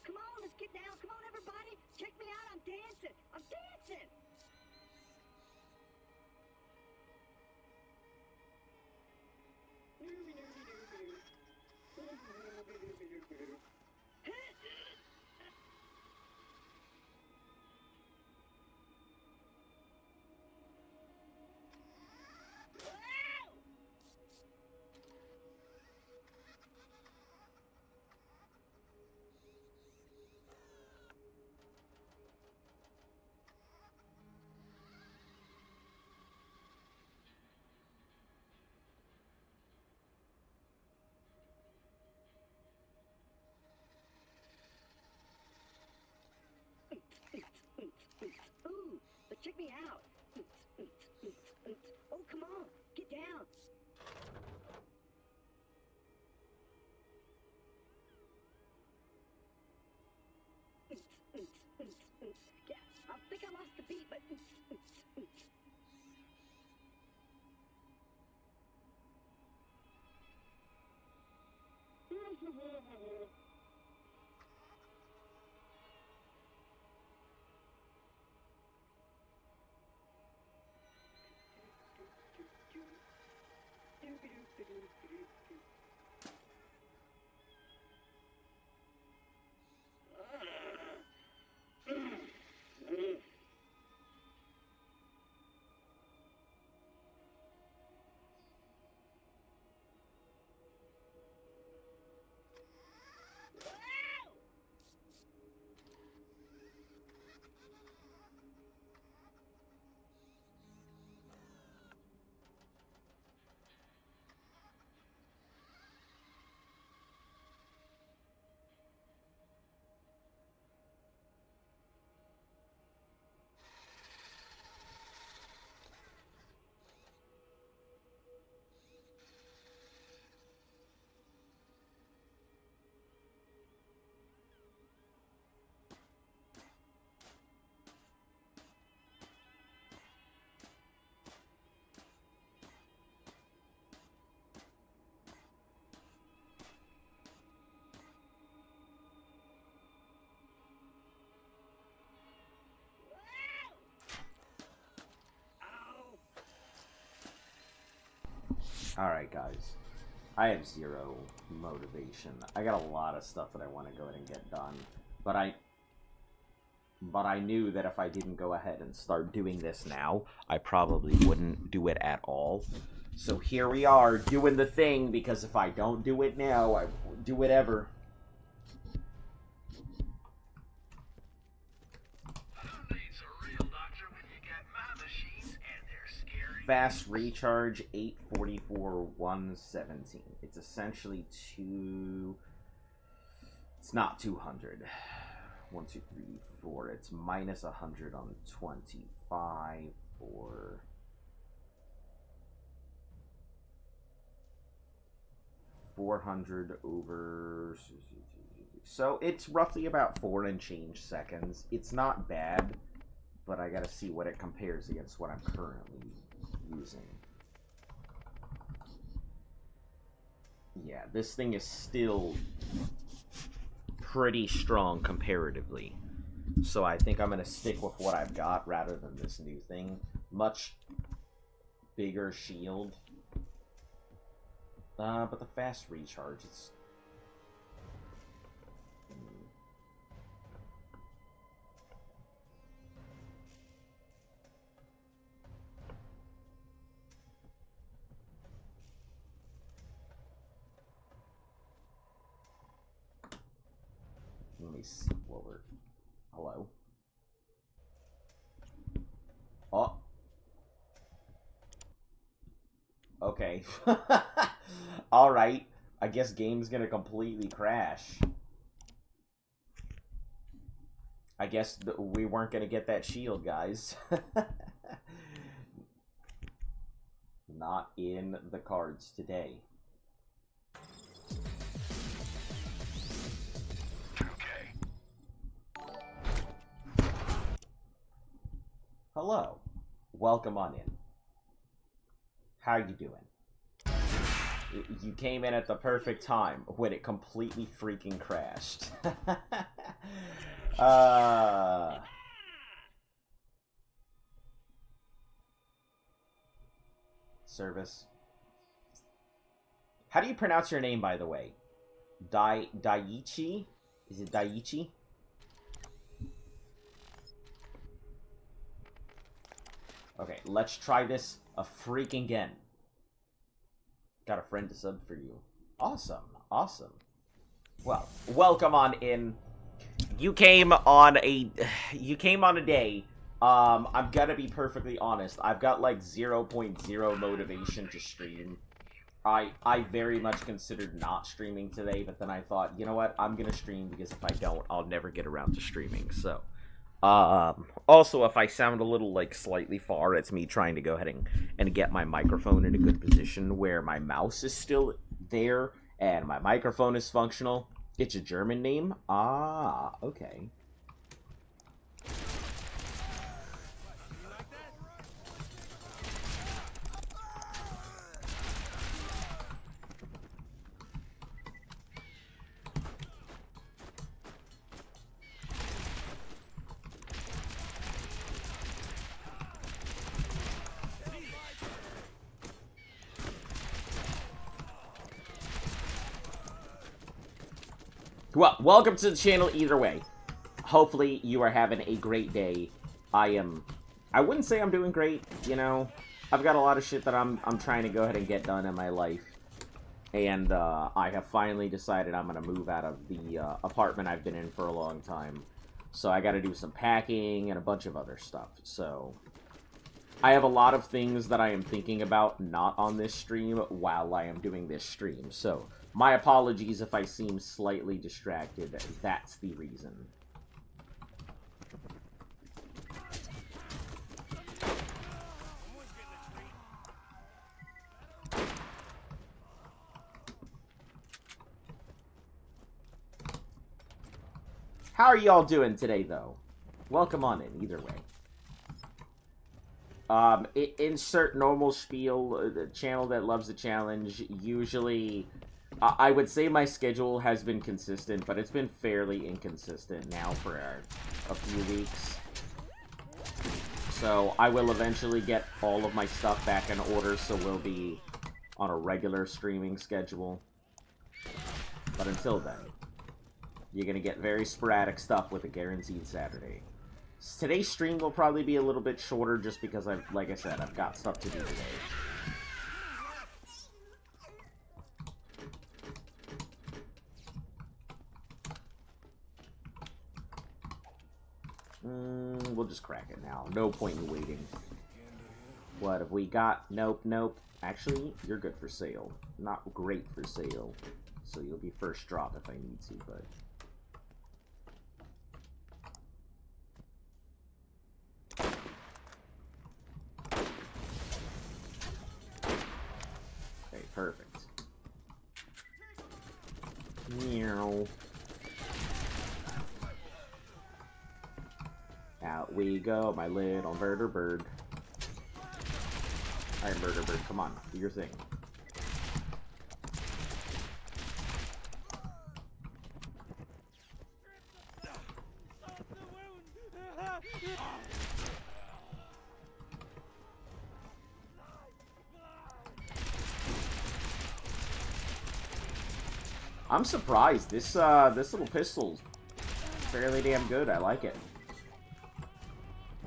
come on, let's get down. Come on, everybody. Check me out. I'm dancing. I'm dancing. Ooh, but check me out. Oh, come on, get down. Yeah, I think I lost the beat, but Alright, guys. I have zero motivation. I got a lot of stuff that I want to go ahead and get done. But I knew that if I didn't go ahead and start doing this now, I probably wouldn't do it at all. So here we are, doing the thing, because if I don't do it now, I won't do it ever. Fast recharge, 844, 117. It's essentially it's not 200. 1, 2, 3, 4. It's minus 100 on 25 for 400 over. So it's roughly about 4 and change seconds. It's not bad, but I gotta see what it compares against what I'm currently using. Yeah, this thing is still pretty strong comparatively. So I think I'm going to stick with what I've got rather than this new thing. Much bigger shield. But the fast recharge, it's... Let me see what we're... Hello? Oh. Okay. Alright. I guess game's gonna completely crash. I guess we weren't gonna get that shield, guys. Not in the cards today. Hello. Welcome on in. How you doing? You came in at the perfect time when it completely freaking crashed. Service. How do you pronounce your name, by the way? Daiichi? Is it Daiichi? Okay, let's try this a freaking again. Got a friend to sub for you. Awesome, awesome. Well, welcome on in. You came on a day. I'm gonna be perfectly honest. I've got like 0.0 motivation to stream. I very much considered not streaming today, but then I thought, you know what? I'm gonna stream because if I don't, I'll never get around to streaming. So, also, if I sound a little like slightly far, it's me trying to go ahead and get my microphone in a good position where my mouse is still there and my microphone is functional. It's a German name? Ah, okay. Well, welcome to the channel either way. Hopefully you are having a great day. I wouldn't say I'm doing great, you know. I've got a lot of shit that I'm trying to go ahead and get done in my life. And I have finally decided I'm going to move out of the apartment I've been in for a long time. So I got to do some packing and a bunch of other stuff. So I have a lot of things that I am thinking about not on this stream while I am doing this stream. So my apologies if I seem slightly distracted. That's the reason. How are y'all doing today, though? Welcome on in, either way. Insert normal spiel, the channel that loves the challenge. Usually, I would say my schedule has been consistent, but it's been fairly inconsistent now for a few weeks. So I will eventually get all of my stuff back in order, so we'll be on a regular streaming schedule. But until then, you're gonna get very sporadic stuff with a guaranteed Saturday. Today's stream will probably be a little bit shorter just because like I said, I've got stuff to do today. We'll just crack it now. No point in waiting. What have we got? Nope, nope. Actually, you're good for sale. Not great for sale. So you'll be first drop if I need to, but... Okay, perfect. Meow. Out we go, my little murder bird. Alright, murder bird, come on, do your thing. I'm surprised. This little pistol's fairly damn good. I like it.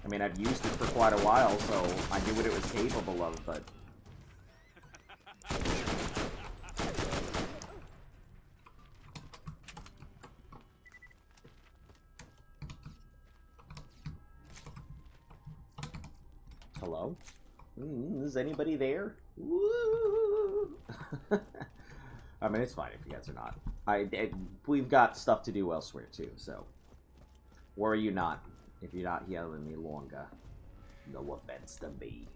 I mean, I've used it for quite a while, so I knew what it was capable of, but... Hello? Is anybody there? Woo! I mean, it's fine if you guys are not. We've got stuff to do elsewhere, too, so... Worry you not. If you're not yelling any longer, no offense to me.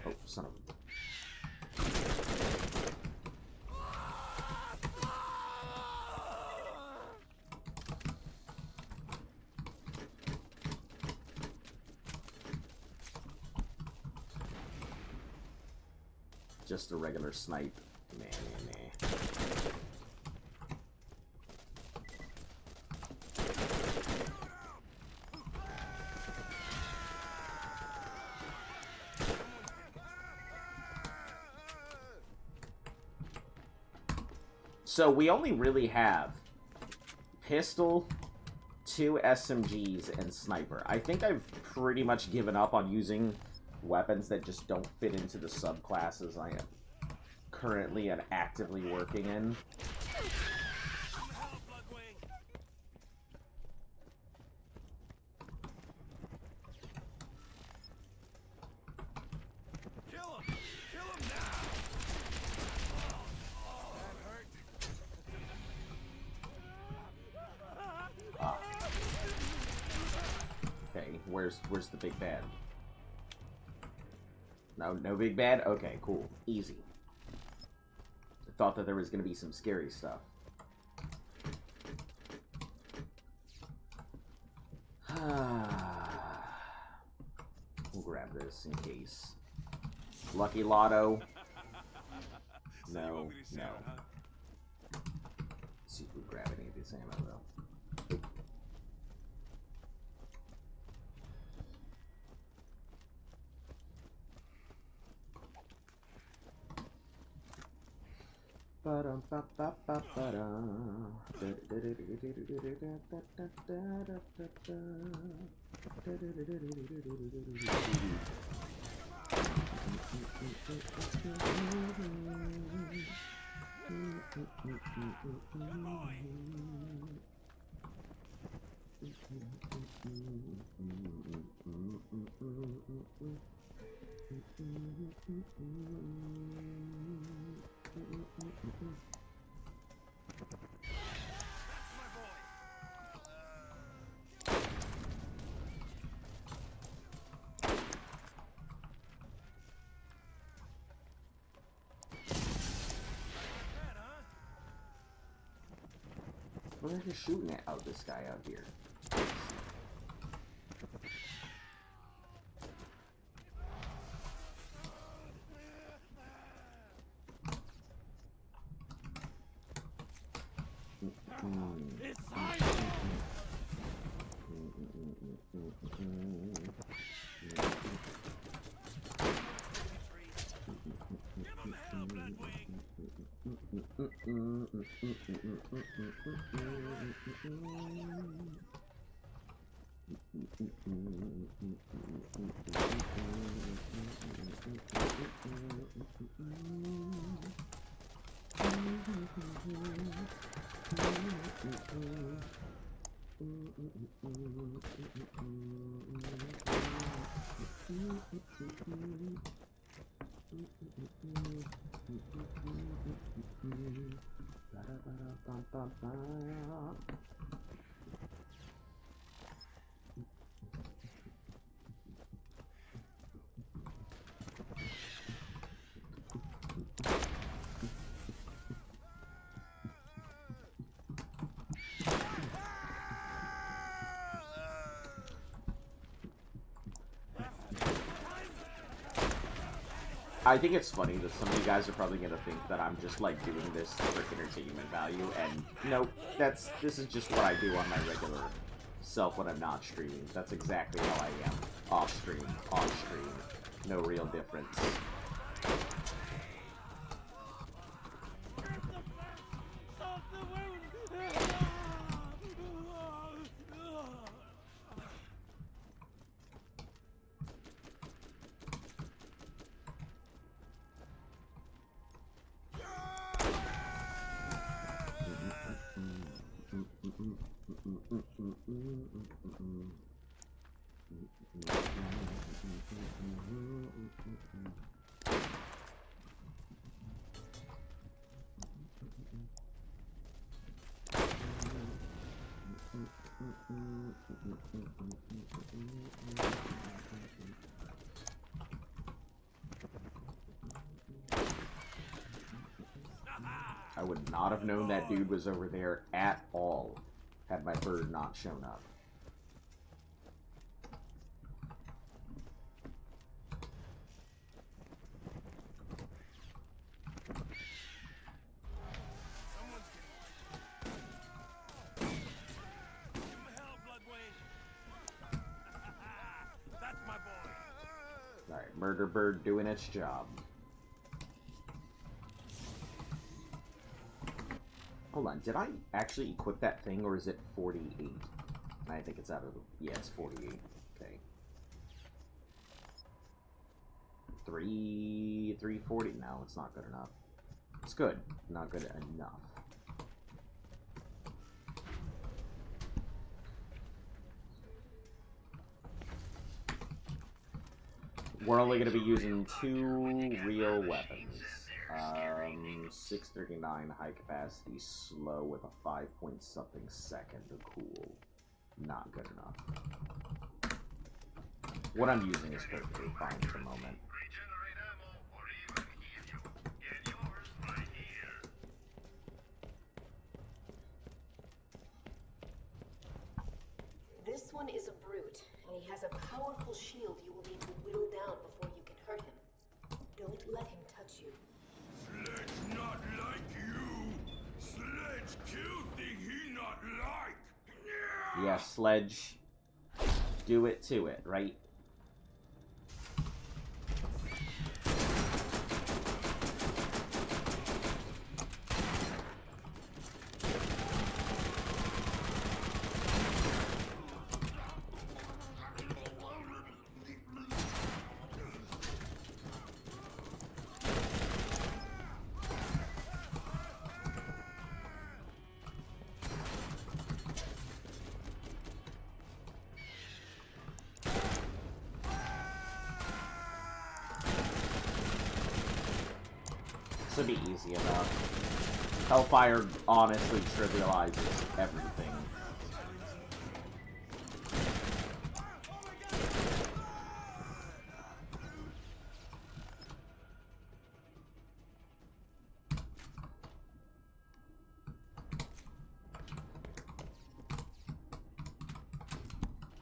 Oh, son of a... just a regular snipe. Nah. So we only really have pistol, 2 SMGs, and sniper. I think I've pretty much given up on using weapons that just don't fit into the subclasses I am currently and actively working in. Where's the big bad? No big bad? Okay, cool. Easy. I thought that there was going to be some scary stuff. We'll grab this in case. Lucky Lotto. No. Let's see if we grab any of this ammo, though. What are you shooting at? Oh, this guy out here. I think it's funny that some of you guys are probably gonna think that I'm just like doing this for entertainment value, and nope, this is just what I do on my regular self when I'm not streaming. That's exactly how I am. Off stream, on stream. No real difference. I would not have known that dude was over there at all had my bird not shown up. murder bird doing its job. Hold on, did I actually equip that thing, or is it 48? I think it's out of the... Yeah, it's 48. Okay. 340? No, it's not good enough. It's good. Not good enough. We're only going to be using 2 real weapons. 639 high capacity, slow with a 5-point-something second. Cool. Not good enough. What I'm using is perfectly fine at the moment. This one is a brute, and he has a powerful shield you will need to whittle down before you can hurt him. Don't let him touch you. Sledge not like you. Sledge kill thing he not like. Yeah, Sledge. Do it to it, right? This would be easy enough. Hellfire honestly trivializes everything.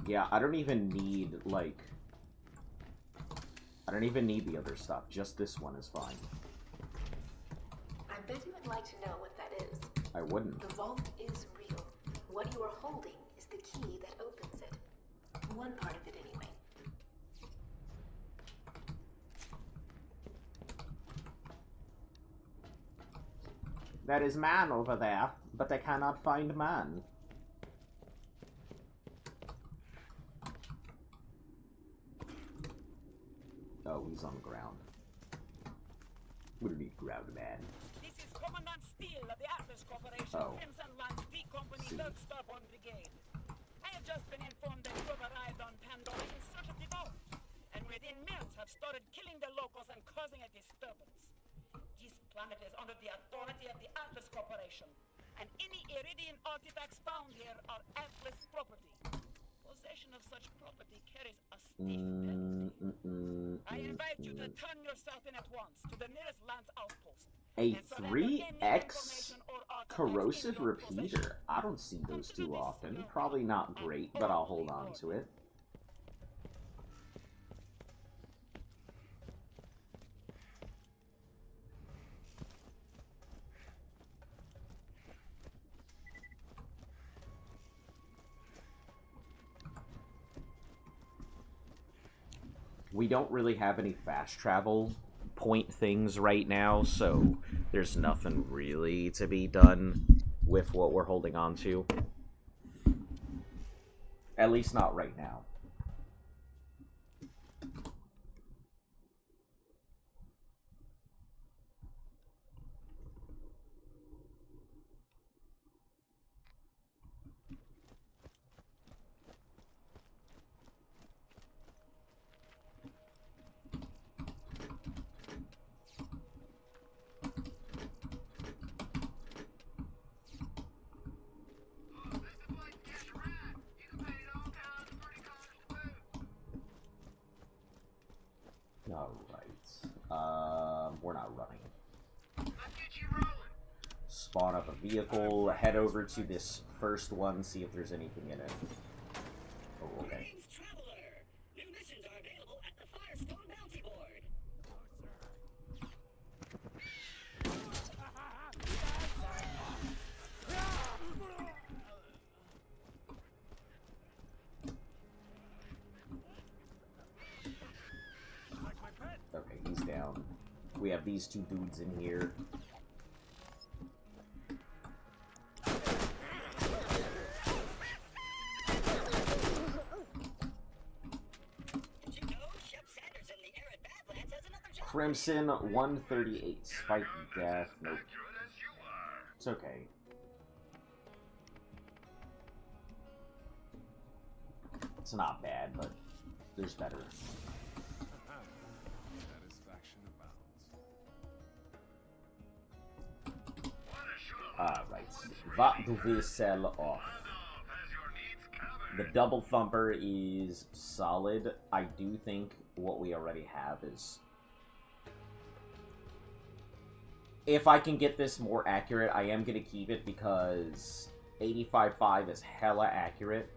Yeah, I don't even need, like... I don't even need the other stuff. Just this one is fine. I bet you would like to know what that is. I wouldn't. The vault is real. What you are holding is the key that opens it. One part of it, anyway. There is man over there, but I cannot find man. Oh, he's on the ground. What do you need, ground man? This is Commandant Steele of the Atlas Corporation, Crimson Lance D Company, Third Starborn Brigade. I have just been informed that you have arrived on Pandora in search of the vault, and within minutes have started killing the locals and causing a disturbance. This planet is under the authority of the Atlas Corporation, and any Iridian artifacts found here are Atlas property. Possession of such property carries a stiff penalty. I invite you to turn yourself in at once to the nearest Lance outpost. A 3x corrosive repeater. I don't see those too often. Probably not great, but I'll hold on to it. We don't really have any fast travel point things right now, so there's nothing really to be done with what we're holding on to. At least not right now. We're not running. Spawn up a vehicle, head over to this first one, see if there's anything in it. Oh, okay. Traveler. New missions are available at the Firestone Bounty Board. have these two dudes in here. Crimson 138. Spike death. Nope. It's okay. It's not bad, but there's better. Satisfaction abounds. Right. Va devez sell off. The double thumper is solid. I do think what we already have is... If I can get this more accurate, I am going to keep it because 85.5 is hella accurate.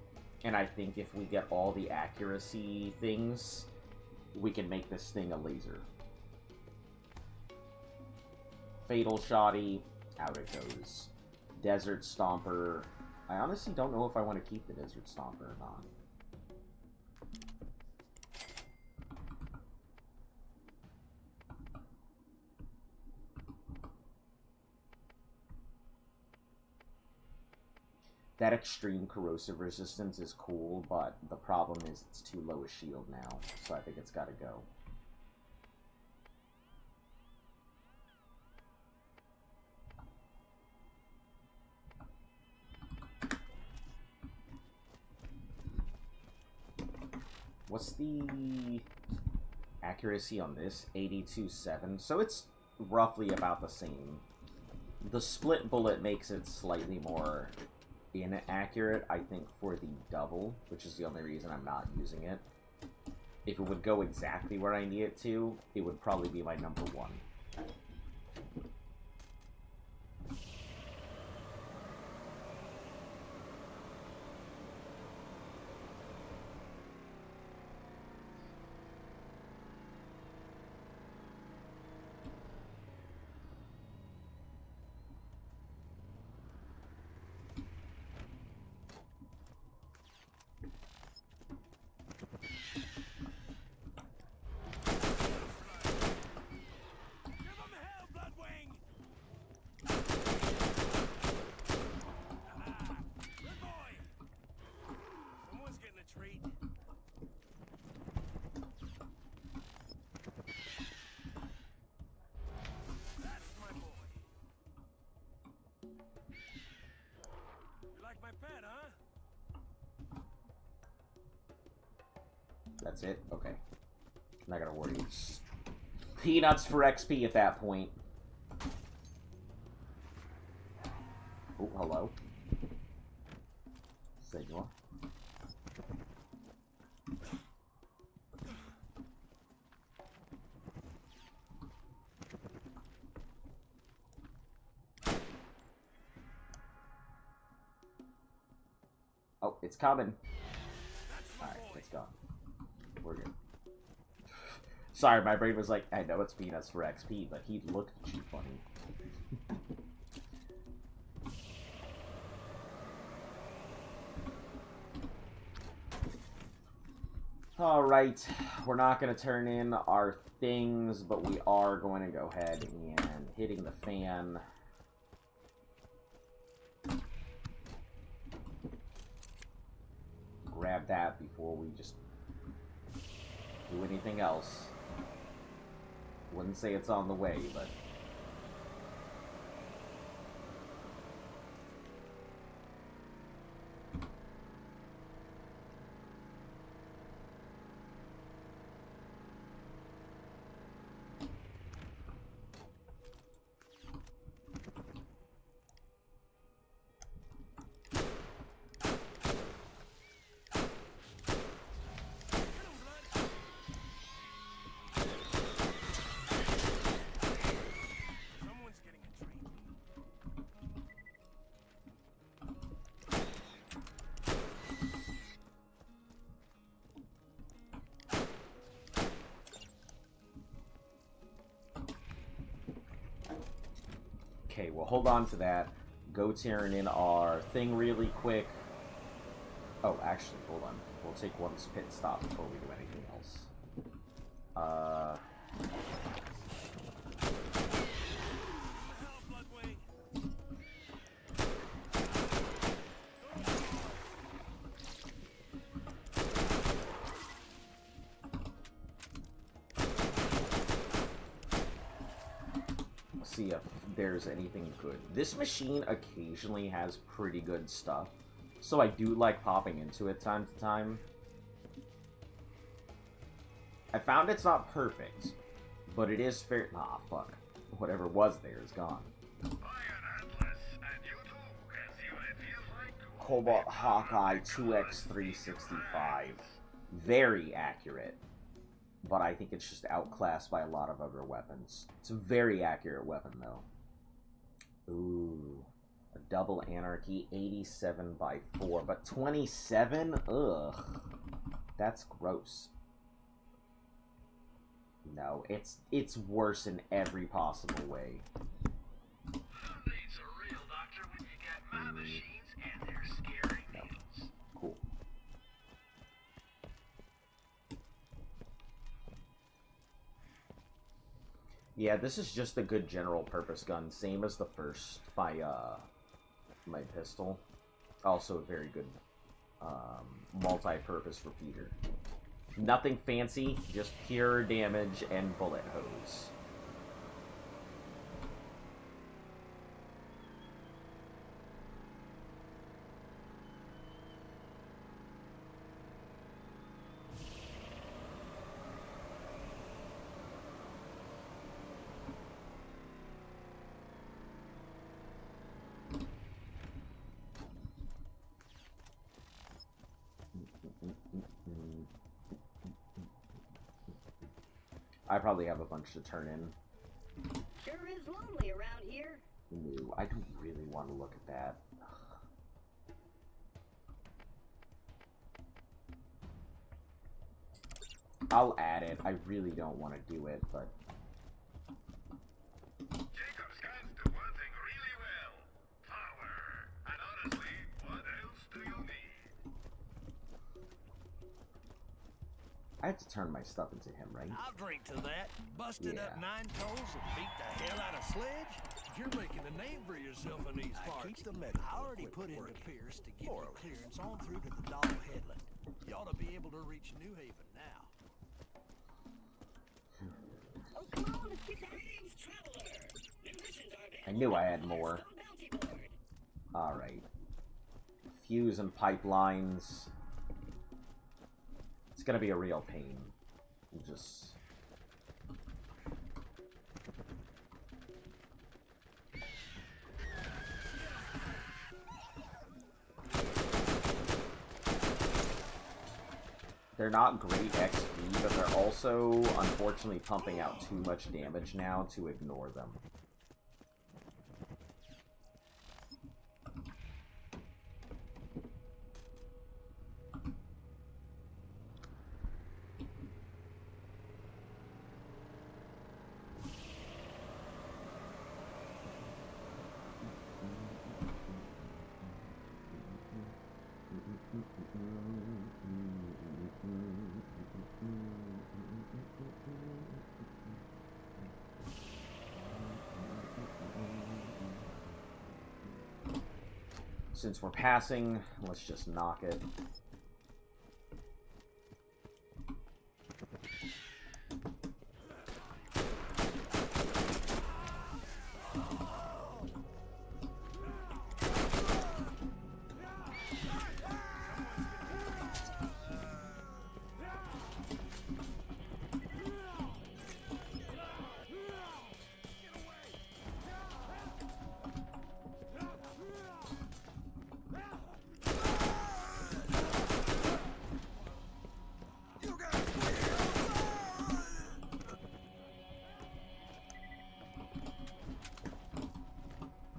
And I think if we get all the accuracy things, we can make this thing a laser. Fatal Shoddy, out it goes. Desert Stomper. I honestly don't know if I want to keep the Desert Stomper or not. That extreme corrosive resistance is cool, but the problem is it's too low a shield now, so I think it's gotta go. What's the accuracy on this? 82.7, so it's roughly about the same. The split bullet makes it slightly more inaccurate, I think, for the double, which is the only reason I'm not using it. If it would go exactly where I need it to, it would probably be my number one. That's it? Okay. Not gonna worry. It's peanuts for XP at that point. Oh, hello. Signal. Oh, it's coming. Alright, it's gone. We're good. Sorry, my brain was like, I know it's peanuts for XP, but he looked too funny. Alright, we're not going to turn in our things, but we are going to go ahead and hitting the fan. Grab that before we just do anything else. Wouldn't say it's on the way, but... Okay, we'll hold on to that. Go tearing in our thing really quick. Oh, actually, hold on. We'll take one pit stop before we do anything else. see if there's anything good. This machine occasionally has pretty good stuff, so I do like popping into it time to time. I found it's not perfect, but it is fair. Ah, fuck. Whatever was there is gone. Cobalt Hawkeye 2x365. Very accurate. But I think it's just outclassed by a lot of other weapons. It's a very accurate weapon, though. Ooh. A double Anarchy 87x4. But 27? Ugh. That's gross. No, it's worse in every possible way. No. Cool. Yeah, this is just a good general purpose gun, same as the first, my pistol. Also a very good multi-purpose repeater. Nothing fancy, just pure damage and bullet hose. I probably have a bunch to turn in. Sure is lonely around here. Ooh, I don't really want to look at that. I'll add it. I really don't want to do it, but... Jacob's guns do one thing really well. Power. And honestly, what else do you need? I have to turn my stuff into him, right? I'll drink to that. Busted up 9 toes and beat the hell out of Sledge. You're making a name for yourself in these parts. Keep the medical. I already put into Pierce to get you clearance on through to the Doll Headland. You ought to be able to reach New Haven now. Oh, come on, let's get that. I knew I had more. Alright. Fuse and pipelines. It's gonna be a real pain. Just... They're not great XP, but they're also, unfortunately, pumping out too much damage now to ignore them. Since we're passing, let's just knock it.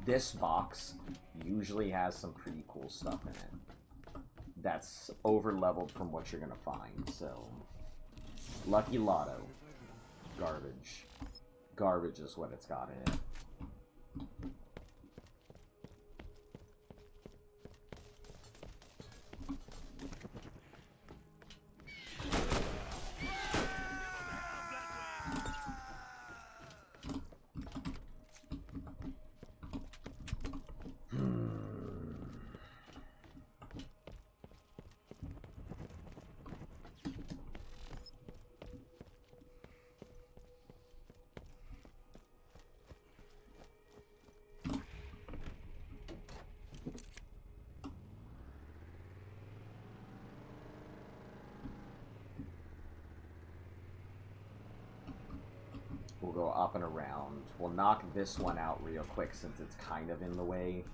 This box usually has some pretty cool stuff in it that's over-leveled from what you're gonna find, so... Lucky Lotto. Garbage. Garbage is what it's got in it. go up and around. We'll knock this one out real quick since it's kind of in the way.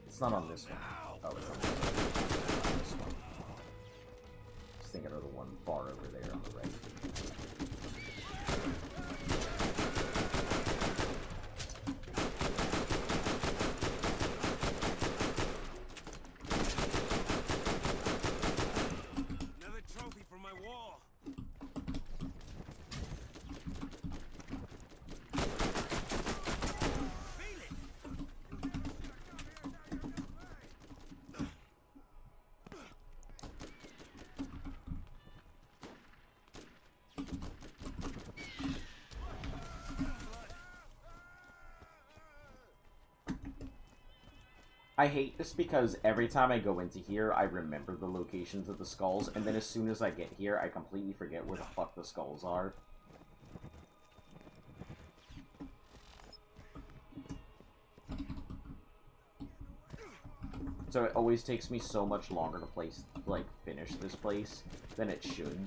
It's not on this one. Oh, it's on this one. I was thinking of the one far over there on the right. Another trophy for my wall. I hate this because every time I go into here, I remember the locations of the skulls, and then as soon as I get here, I completely forget where the fuck the skulls are. So it always takes me so much longer to finish this place than it should.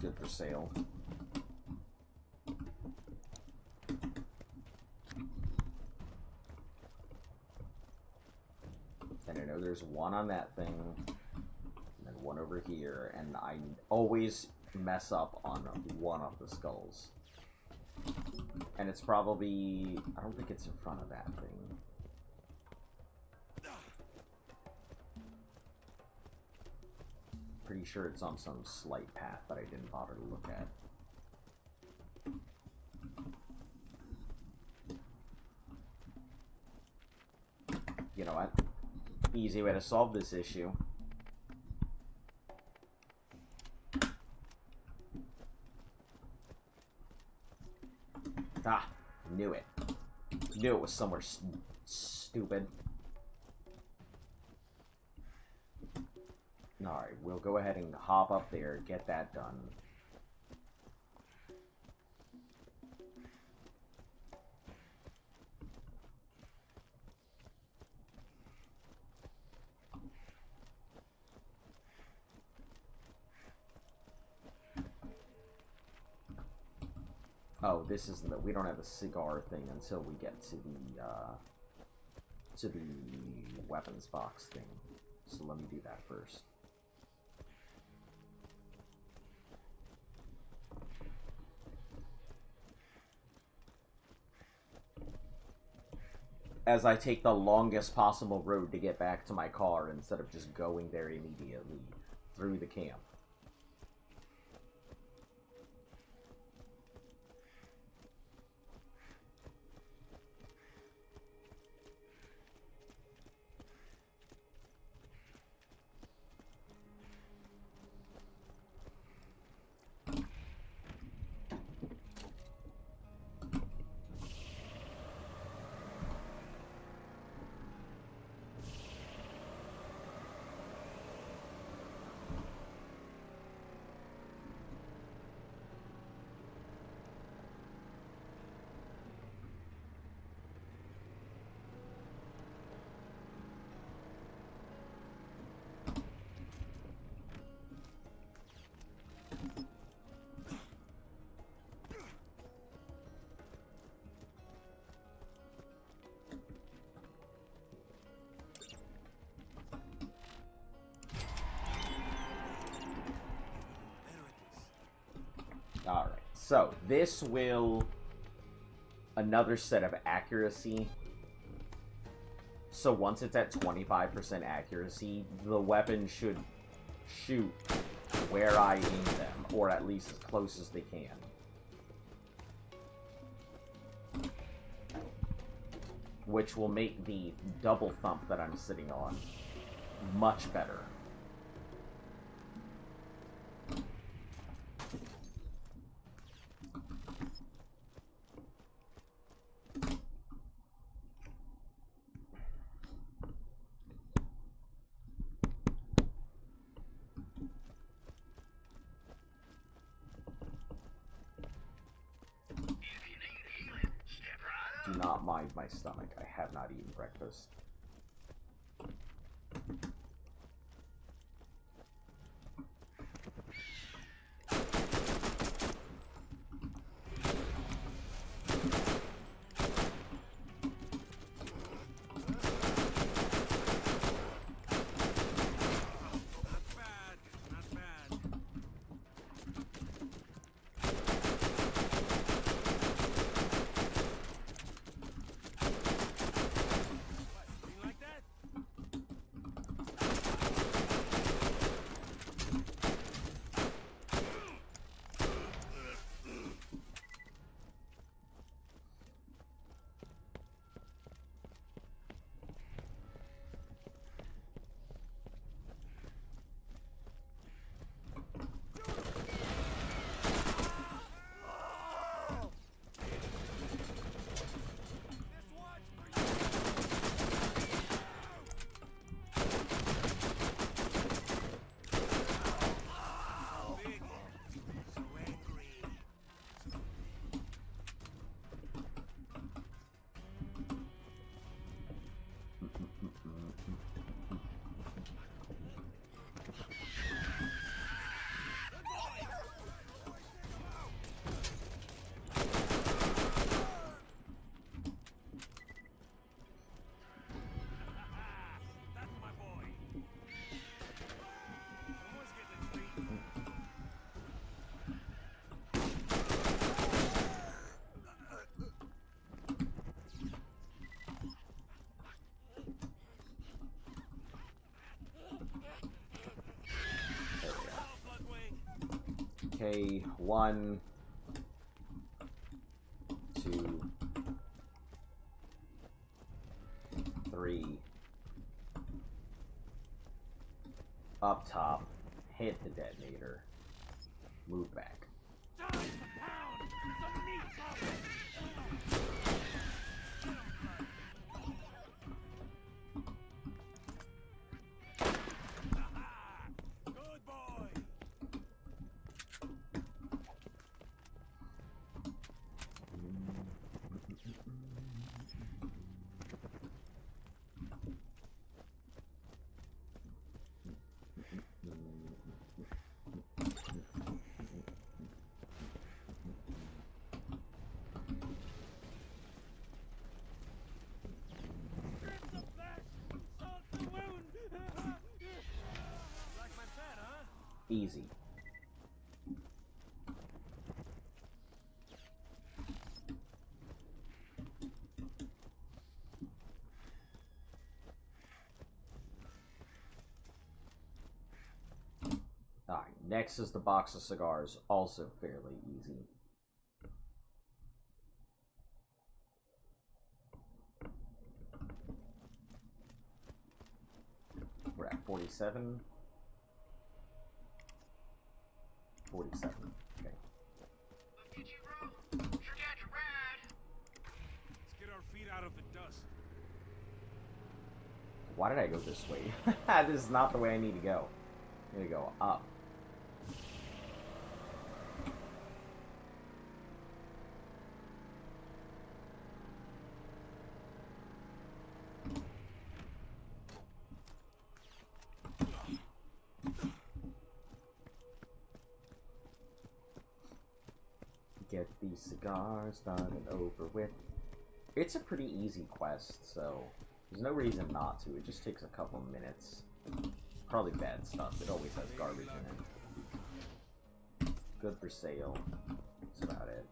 Good for sale. And I know there's one on that thing, and then one over here, and I always mess up on one of the skulls. And it's probably... I don't think it's in front of that thing. Pretty sure it's on some slight path that I didn't bother to look at. You know what? Easy way to solve this issue. Ah, knew it. Knew it was somewhere stupid. Alright, we'll go ahead and hop up there, get that done. Oh, this isn't that we don't have a cigar thing until we get to the weapons box thing. So let me do that first. As I take the longest possible road to get back to my car instead of just going there immediately through the camp. So, this will... Another set of accuracy. So once it's at 25% accuracy, the weapon should shoot where I aim them, or at least as close as they can. Which will make the double thump that I'm sitting on much better. Do not mind my stomach. I have not eaten breakfast. Okay, 1, 2, 3. Up top, hit the detonator, move back. Easy. Alright, next is the box of cigars, also fairly easy. We're at 47. 47. Okay. Let's get you room. Forget your ride. Let's get our feet out of the dust. Why did I go this way? This is not the way I need to go. I need to go up. Get these cigars started over with. It's a pretty easy quest, so there's no reason not to. It just takes a couple minutes. Probably bad stuff. It always has garbage in it. Good for sale. That's about it.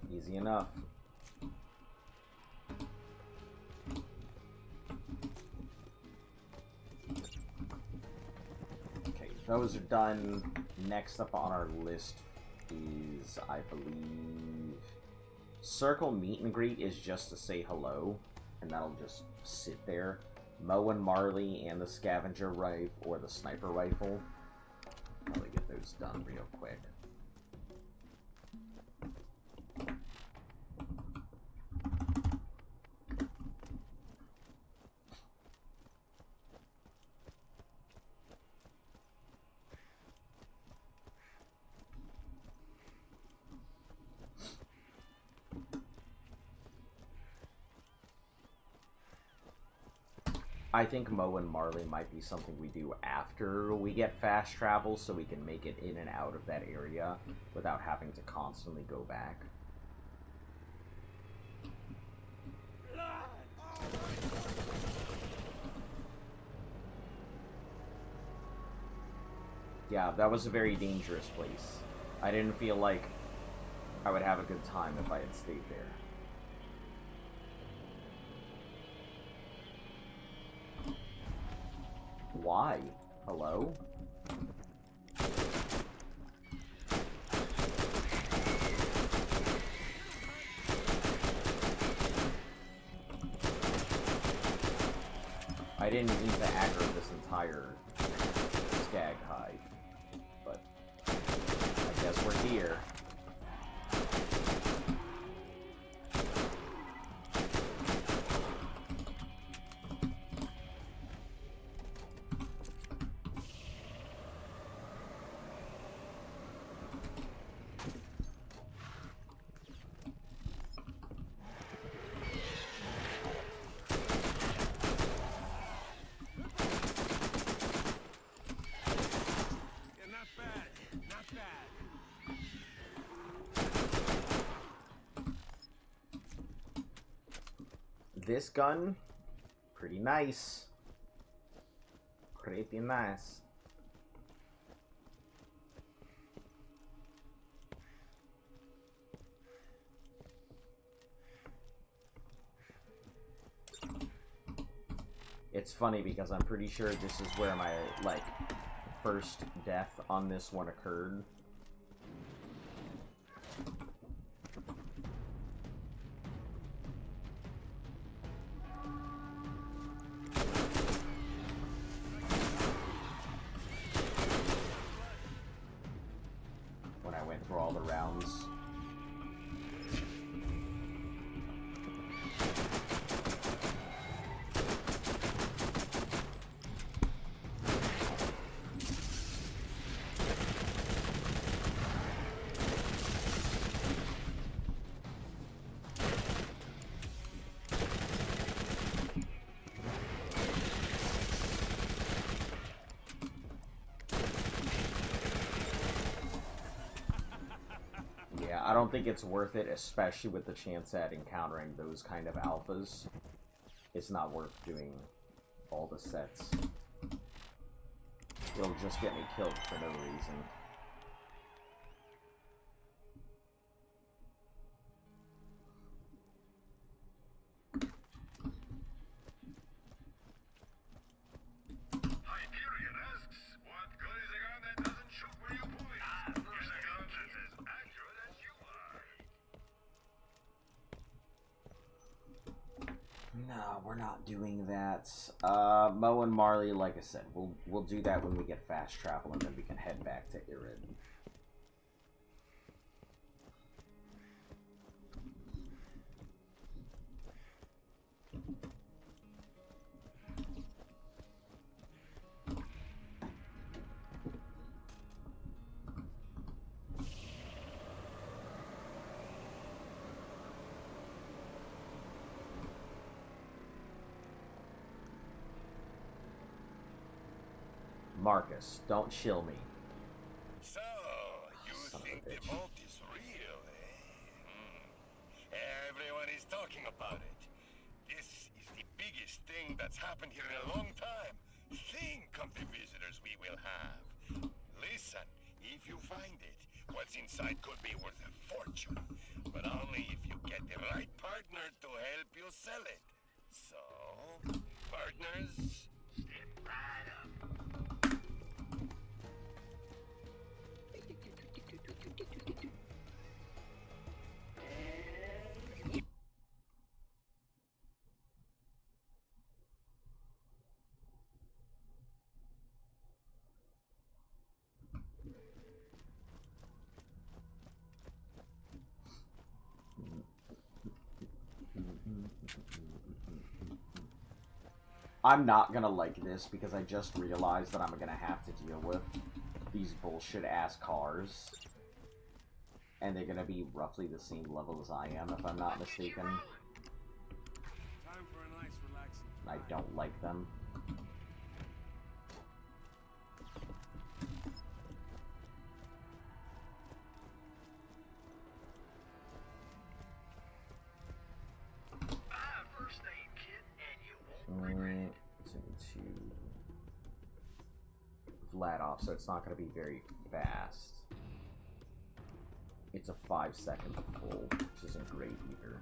Easy enough. Okay, those are done. Next up on our list is, I believe, Circle Meet and Greet is just to say hello, and that'll just sit there. Moe and Marley and the Scavenger Rifle, or the Sniper Rifle. Probably get those done real quick. I think Moe and Marley might be something we do after we get fast travel, so we can make it in and out of that area without having to constantly go back. Yeah, that was a very dangerous place. I didn't feel like I would have a good time if I had stayed there. Why? Hello? I didn't need to aggro this entire skag hive, but I guess we're here. This gun, pretty nice. Pretty nice. It's funny because I'm pretty sure this is where my, like, first death on this one occurred. When I went through all the rounds. I don't think it's worth it, especially with the chance at encountering those kind of alphas. It's not worth doing all the sets. It'll just get me killed for no reason. No, we're not doing that. Moe and Marley, like I said, we'll do that when we get fast travel, and then we can head back to Irid. Marcus, don't chill me. So, you think the vault is real, eh? Everyone is talking about it. This is the biggest thing that's happened here in a long time. Think of the visitors we will have. Listen, if you find it, what's inside could be worth a fortune. But only if you get the right partner to help you sell it. So, partners, step right up. I'm not gonna like this because I just realized that I'm gonna have to deal with these bullshit ass cars. And they're gonna be roughly the same level as I am, if I'm not mistaken. Time for a nice relaxing I don't like them. first aid kit and you won't regret it. It's into flat off, so it's not going to be very fast. It's a 5-second full, which isn't great either.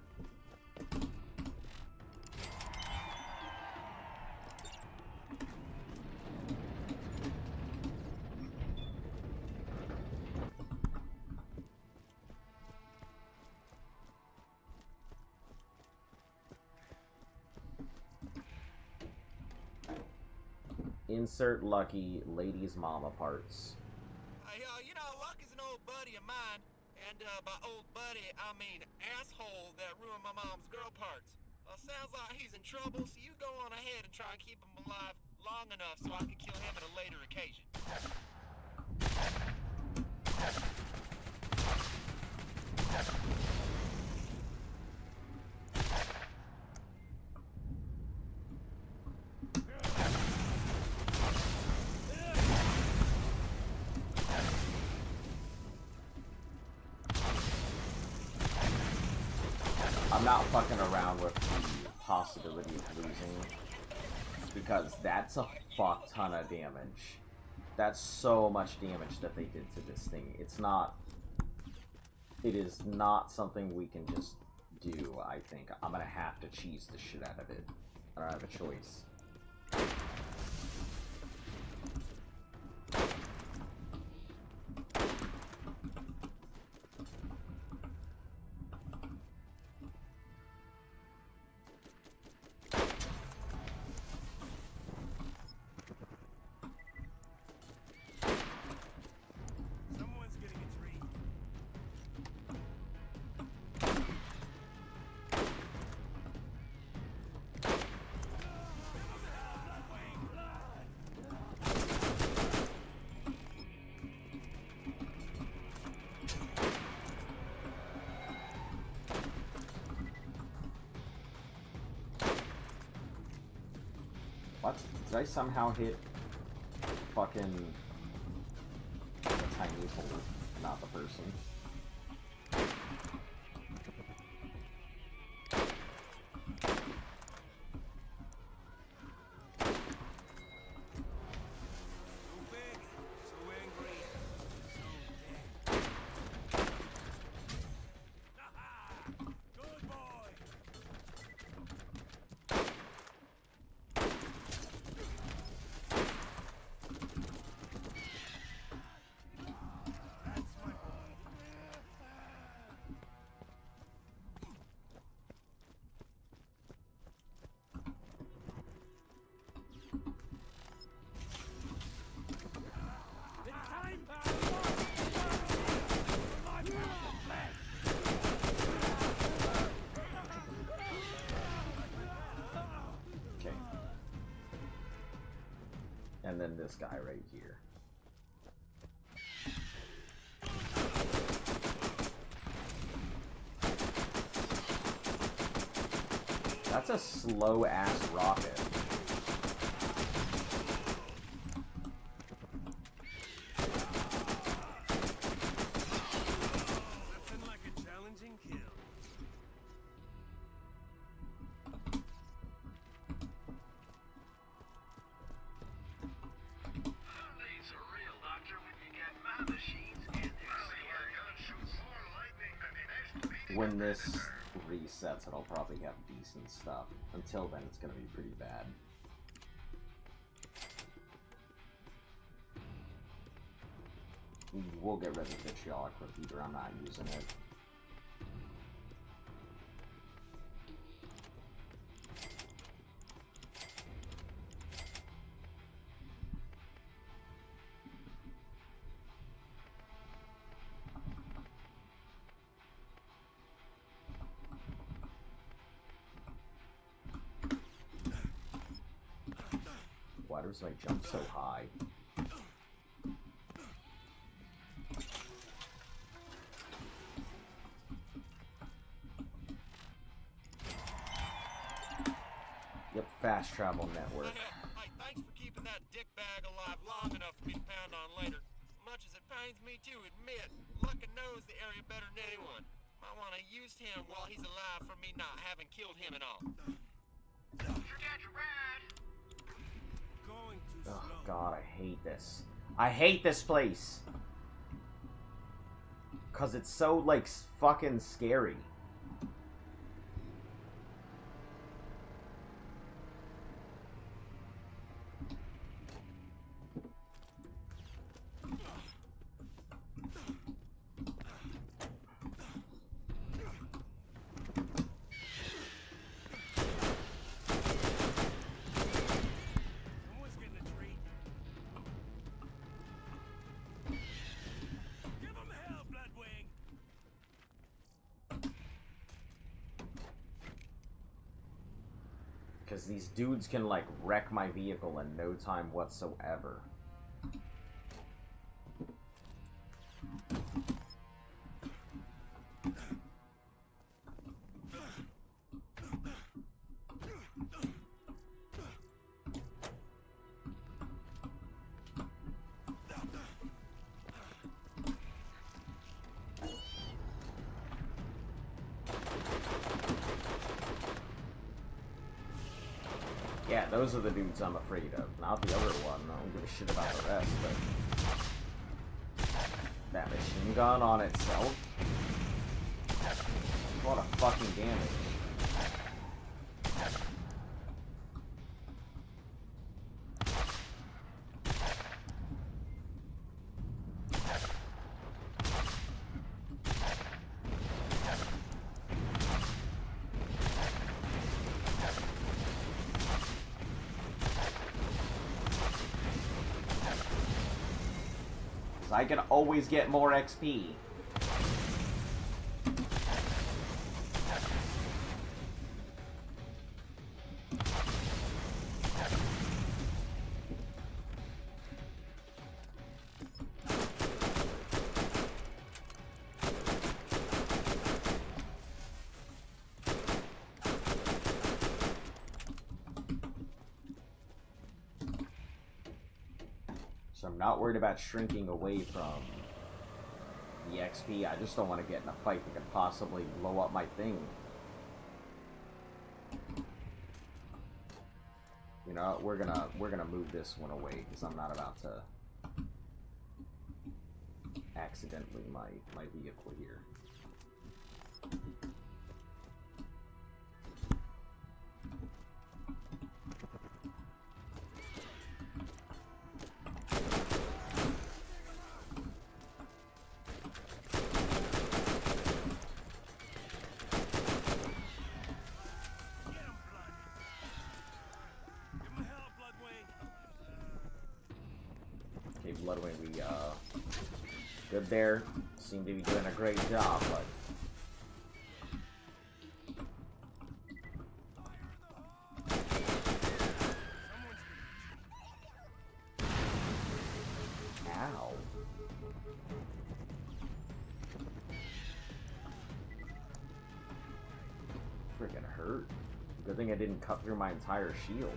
Insert lucky ladies' mama parts. You know, Luck is an old buddy of mine, and by old buddy, I mean asshole that ruined my mom's girl parts. Sounds like he's in trouble, so you go on ahead and try and keep him alive long enough so I can kill him at a later occasion. I'm not fucking around with the possibility of losing, because that's a fuck ton of damage. That's so much damage that they did to this thing. It is not something we can just do, I think. I'm gonna have to cheese the shit out of it. I don't have a choice. Someone's getting a treat. What? Did I somehow hit fucking the tiny hole, not the person? So big, so angry, so dead. Good boy. That's my boy. It's time. Okay. And then this guy right here. That's a slow-ass rocket. when this resets, it'll probably have decent stuff. Until then, it's gonna be pretty bad. We'll get rid of the vitriolic repeater. I'm not using it. Why does my jump so high? Yep, fast travel network. Hey, thanks for keeping that dick bag alive long enough for me to pound on later. Much as it pains me to admit, Luckin knows the area better than anyone. Might want to use him while he's alive for me not having killed him at all. Forget your ride. Going too slow. Oh god, I hate this. I hate this place! Cause it's so, like, fucking scary. Someone's getting a treat. Give him hell, Bloodwing. Because these dudes can, like, wreck my vehicle in no time whatsoever. Yeah, those are the dudes I'm afraid of, not the other one. I don't give a shit about the rest, but that machine gun on itself? What a fucking damage. I can always get more XP. So I'm not worried about shrinking away from the XP. I just don't want to get in a fight that could possibly blow up my thing. You know, we're gonna move this one away because I'm not about to accidentally my vehicle here. Bloodwing, we good there. Seem to be doing a great job, but ow. Freaking hurt. Good thing I didn't cut through my entire shield.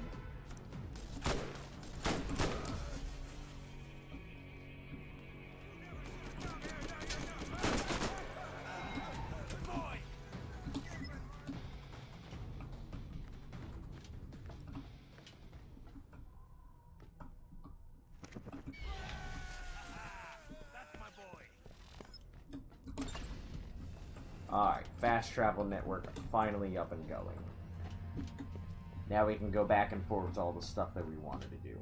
Alright, fast travel network finally up and going. Now we can go back and forth to all the stuff that we wanted to do.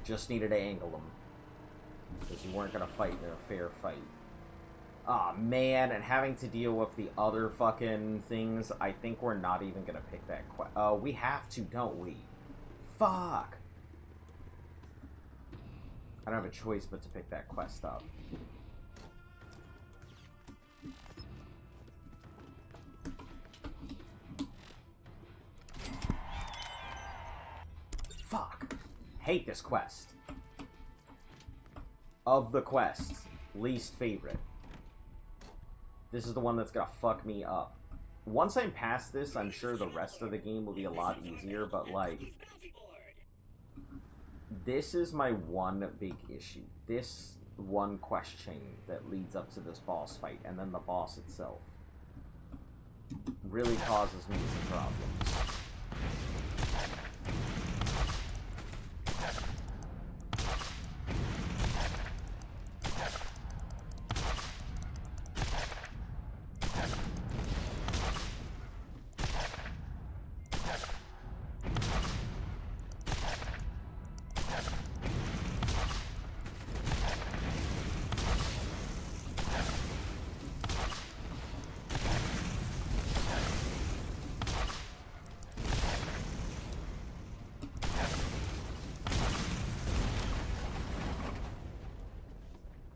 Just needed to angle them. Because you weren't going to fight in a fair fight. Aw, man, and having to deal with the other fucking things, I think we're not even going to pick that quest. Oh, we have to, don't we? Fuck! I don't have a choice but to pick that quest up. Fuck! Hate this quest. Of the quests, least favorite. This is the one that's gonna fuck me up. Once I'm past this, I'm sure the rest of the game will be a lot easier, but like... This is my one big issue. This one quest chain that leads up to this boss fight, and then the boss itself, really causes me some problems.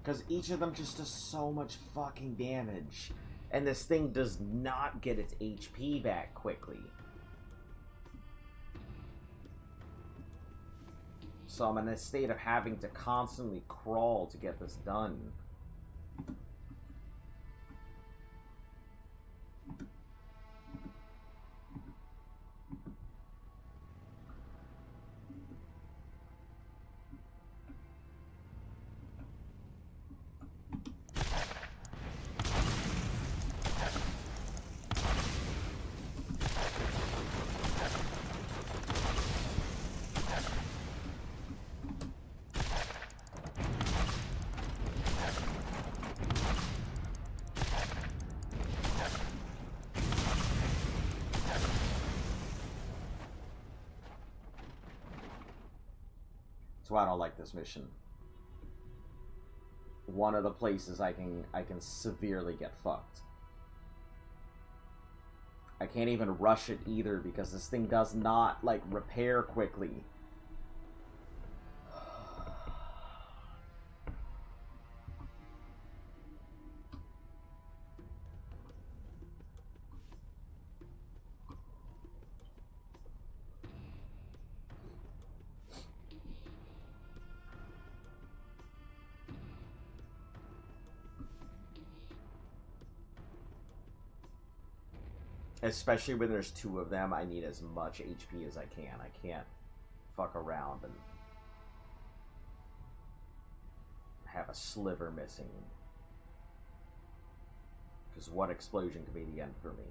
Because each of them just does so much fucking damage. And this thing does not get its HP back quickly. So I'm in a state of having to constantly crawl to get this done. That's why I don't like this mission. One of the places I can severely get fucked. I can't even rush it either because this thing does not, like, repair quickly. Especially when there's two of them, I need as much HP as I can. I can't fuck around and have a sliver missing. Because one explosion could be the end for me.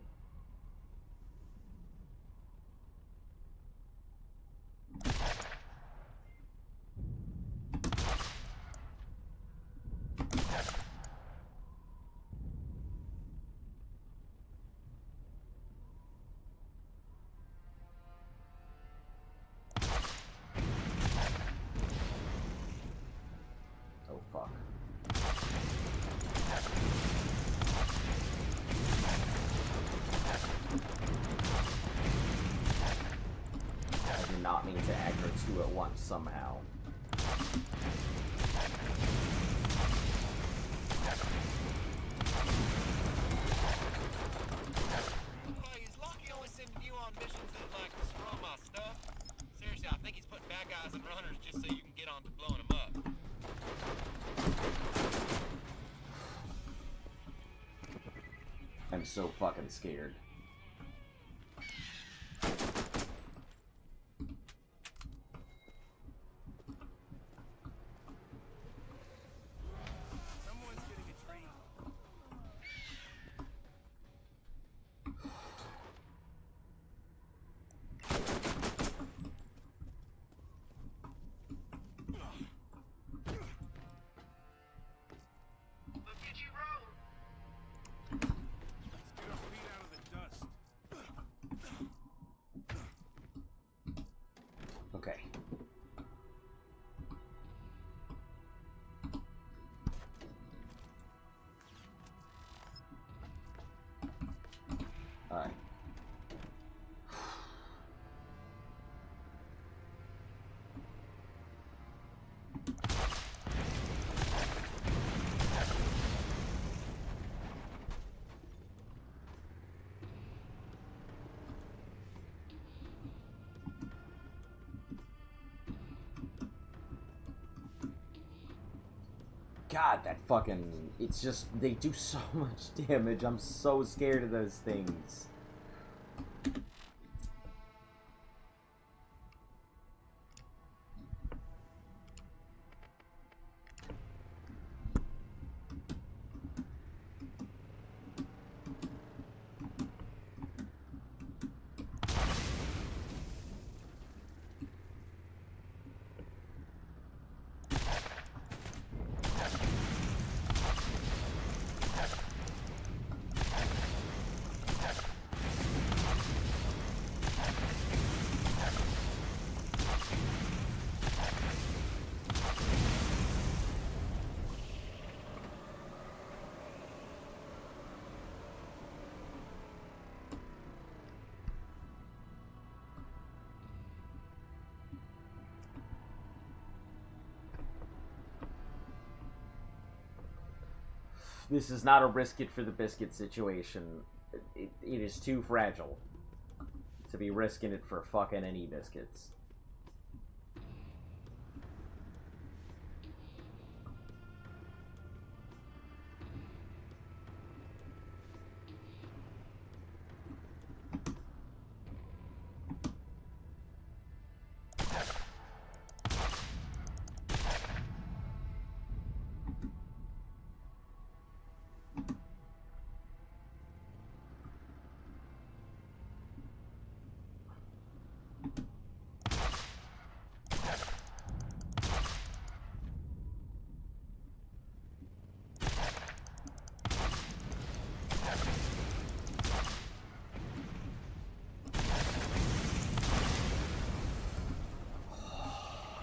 Not mean to aggro two at once somehow. on missions that, like, destroy my stuff? Seriously, I think he's putting bad guys and runners just so you can get on to blowing them up. I'm so fucking scared. Someone's getting a treat. Look at you roll. Let's get our feet out of the dust. Okay. Alright. God, that fucking... It's just... They do so much damage. I'm so scared of those things. This is not a risk it for the biscuit situation. It is too fragile to be risking it for fucking any biscuits.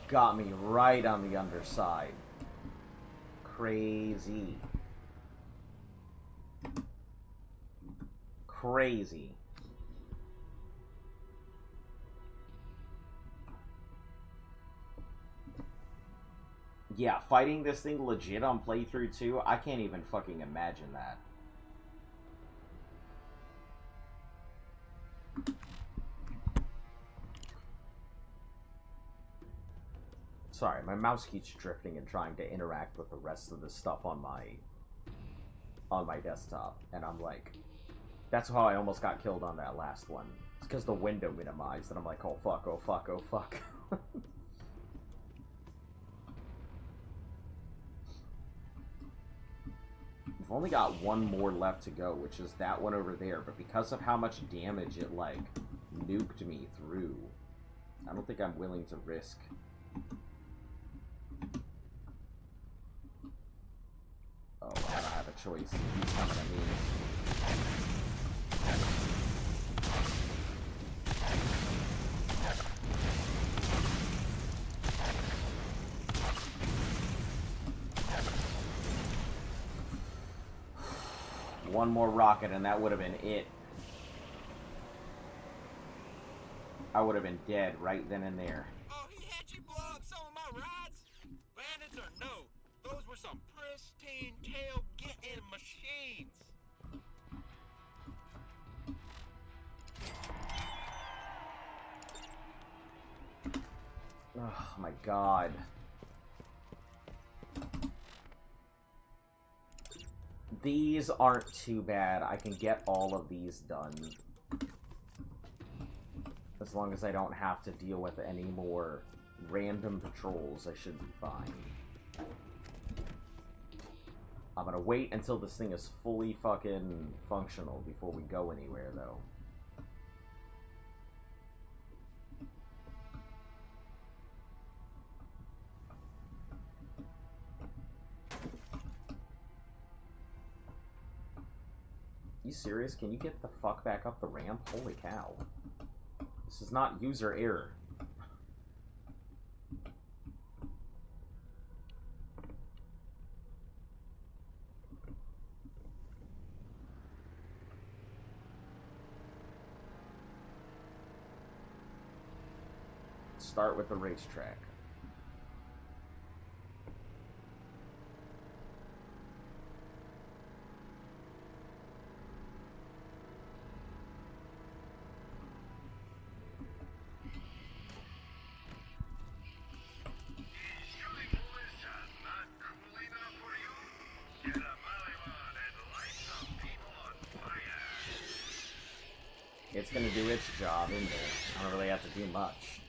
Got me right on the underside. Crazy. Crazy. Yeah, fighting this thing legit on playthrough 2, I can't even fucking imagine that. Sorry, my mouse keeps drifting and trying to interact with the rest of the stuff on my desktop, and I'm like, that's how I almost got killed on that last one. It's because the window minimized, and I'm like, oh fuck, oh fuck, oh fuck. We've only got one more left to go, which is that one over there, but because of how much damage it, like, nuked me through, I don't think I'm willing to risk. Oh, I don't have a choice. He's coming at me. One more rocket and that would have been it. I would have been dead right then and there. Oh, he had you blow up some of my rides? Bandits or no? Those were some pristine tail-getting machines. Oh my god. These aren't too bad. I can get all of these done. As long as I don't have to deal with any more random patrols, I should be fine. I'm gonna wait until this thing is fully fucking functional before we go anywhere, though. You serious? Can you get the fuck back up the ramp? Holy cow. This is not user error. Start with the racetrack. It's gonna do its job, isn't it? I don't really have to do much.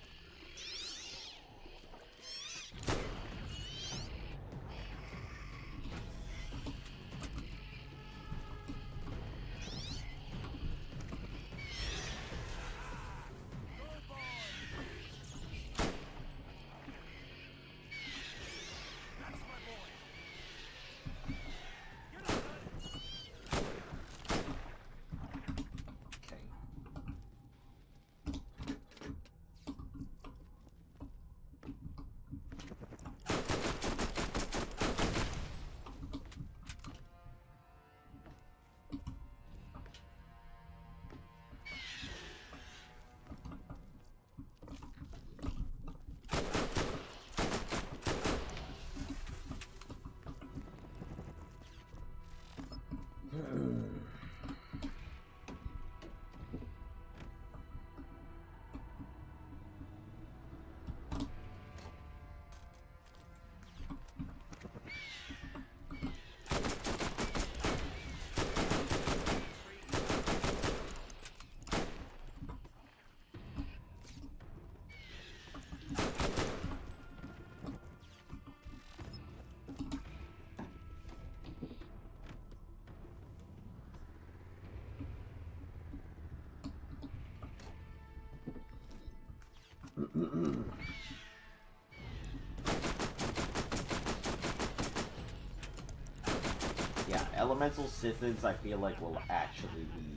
Yeah, elemental Sithids I feel like will actually be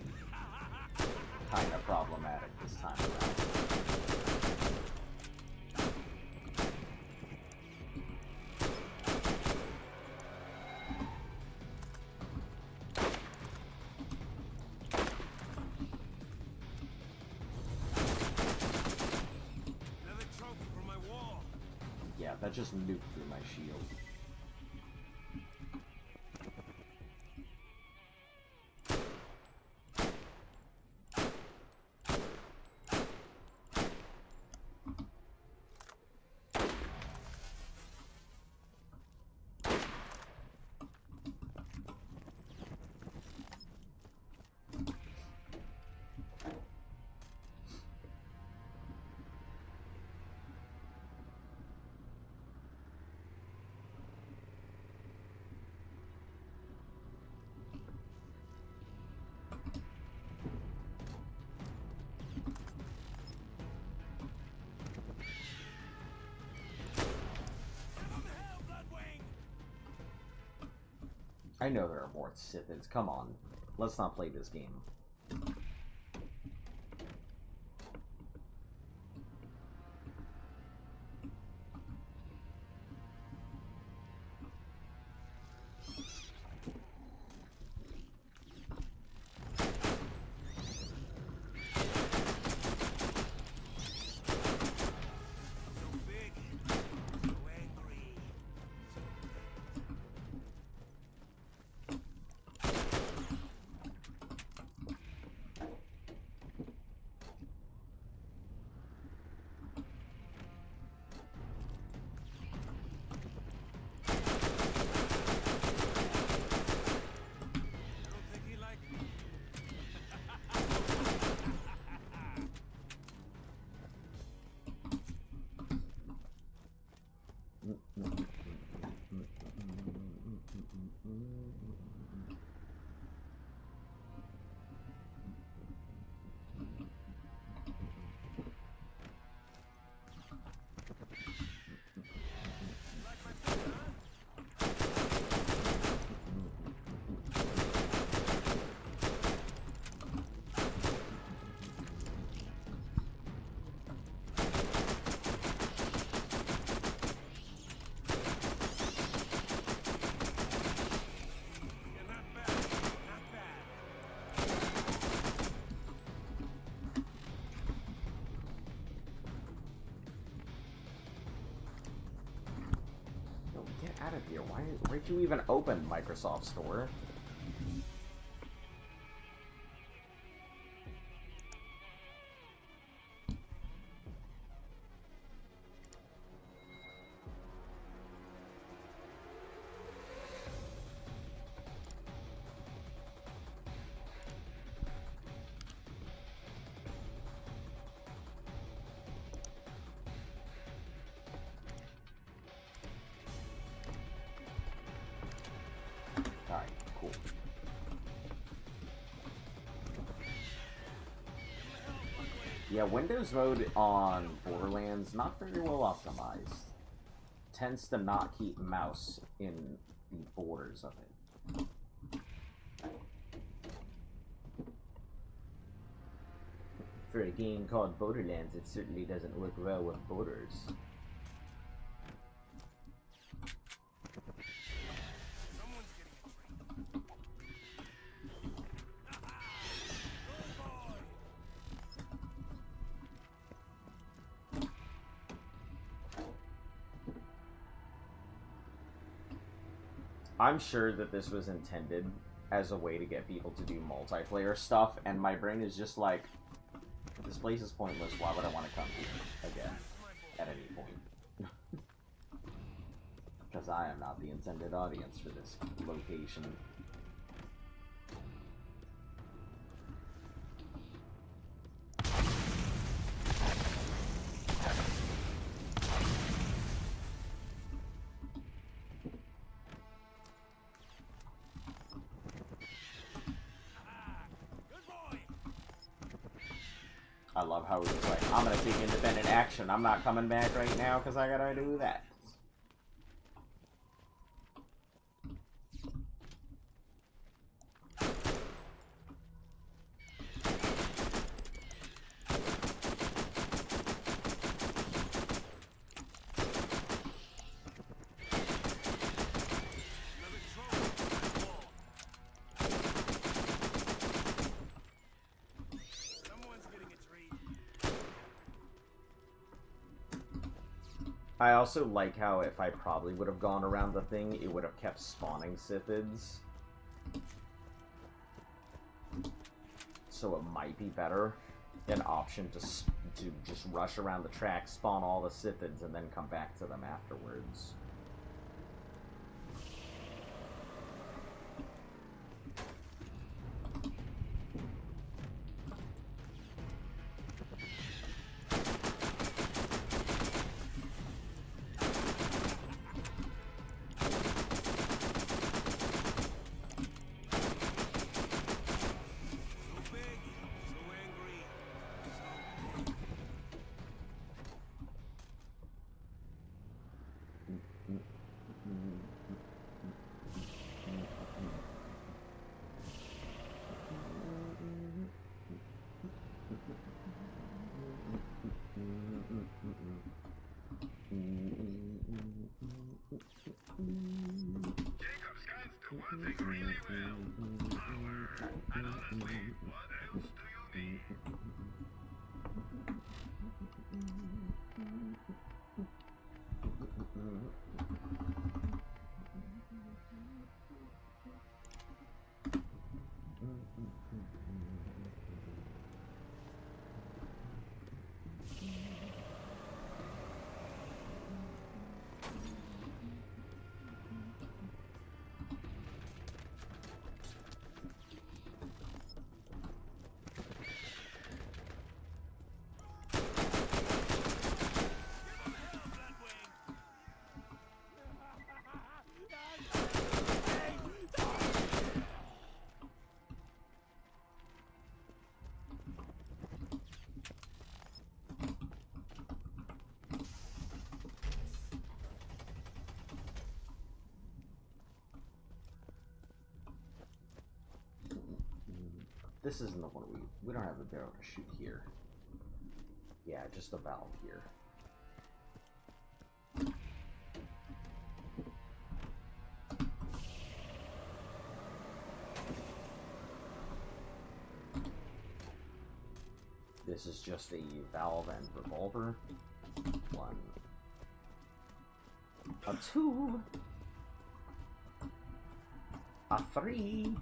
kind of problematic this time around. Yeah, that just nuked through my shield. I know there are more Sithids. Come on. Let's not play this game. out of here. Why'd you even open Microsoft Store? Alright, cool. Yeah, Windows mode on Borderlands, not very well optimized. Tends to not keep mouse in the borders of it. For a game called Borderlands, it certainly doesn't work well with borders. I'm sure that this was intended as a way to get people to do multiplayer stuff, and my brain is just like, this place is pointless, why would I want to come here again at any point? Because I am not the intended audience for this location. I love how he was like, I'm gonna take independent action. I'm not coming back right now because I gotta do that. I also like how if I probably would have gone around the thing, it would have kept spawning Scythids. So it might be better an option to just rush around the track, spawn all the Scythids, and then come back to them afterwards. This isn't the one we don't have a barrel to shoot here. Yeah, just a valve here. This is just a valve and revolver. One. A two. A 3.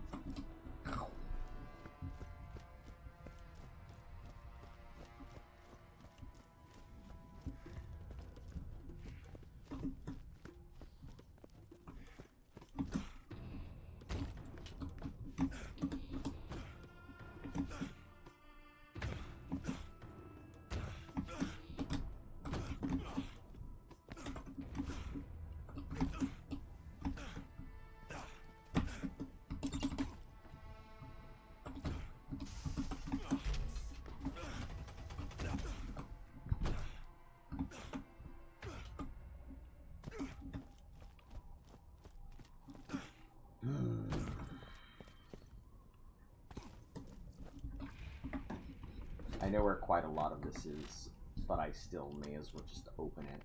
I know where quite a lot of this is, but I still may as well just open it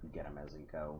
and get them as I go.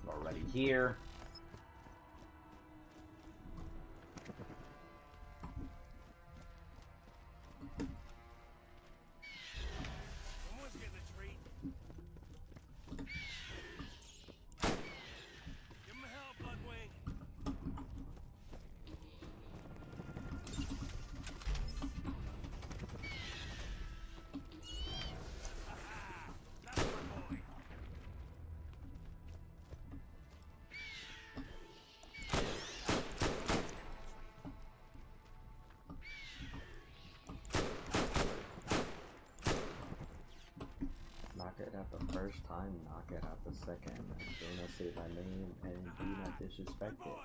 Already here. Someone's getting a treat. Give him hell, Bloodwing. That's my boy. Knock it out the first time, knock it out the second. Do not say my name and do not disrespect it.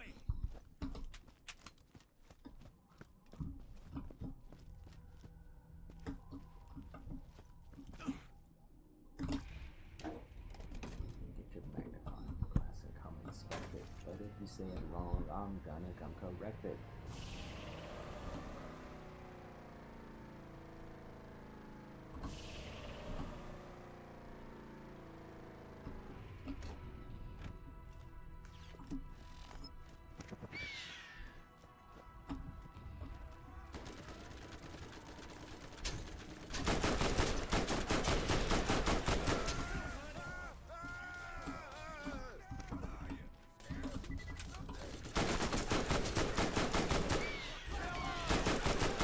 Get your magnifying glass and come inspect it. But if you say it wrong, I'm gonna come correct it.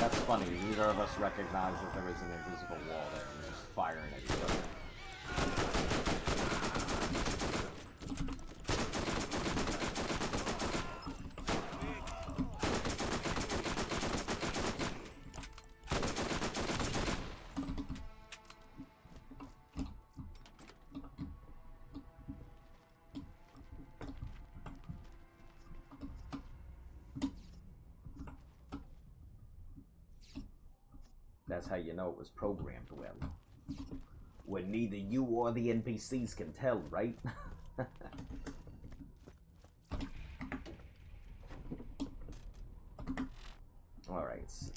That's funny, neither of us recognized that there was an invisible wall there. We were just firing at each other. That's how you know it was programmed well. When neither you or the NPCs can tell, right?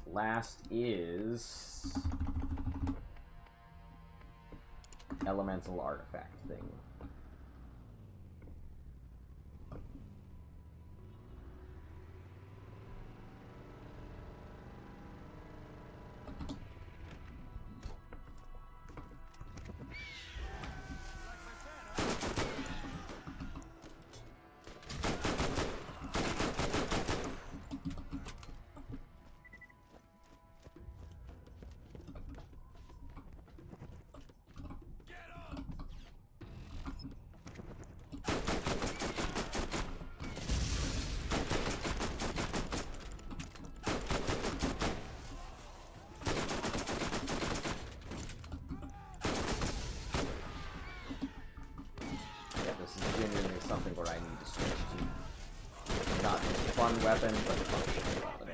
Last is elemental artifact thing. Something where I need to switch to not just fun weapon, but functional weapon.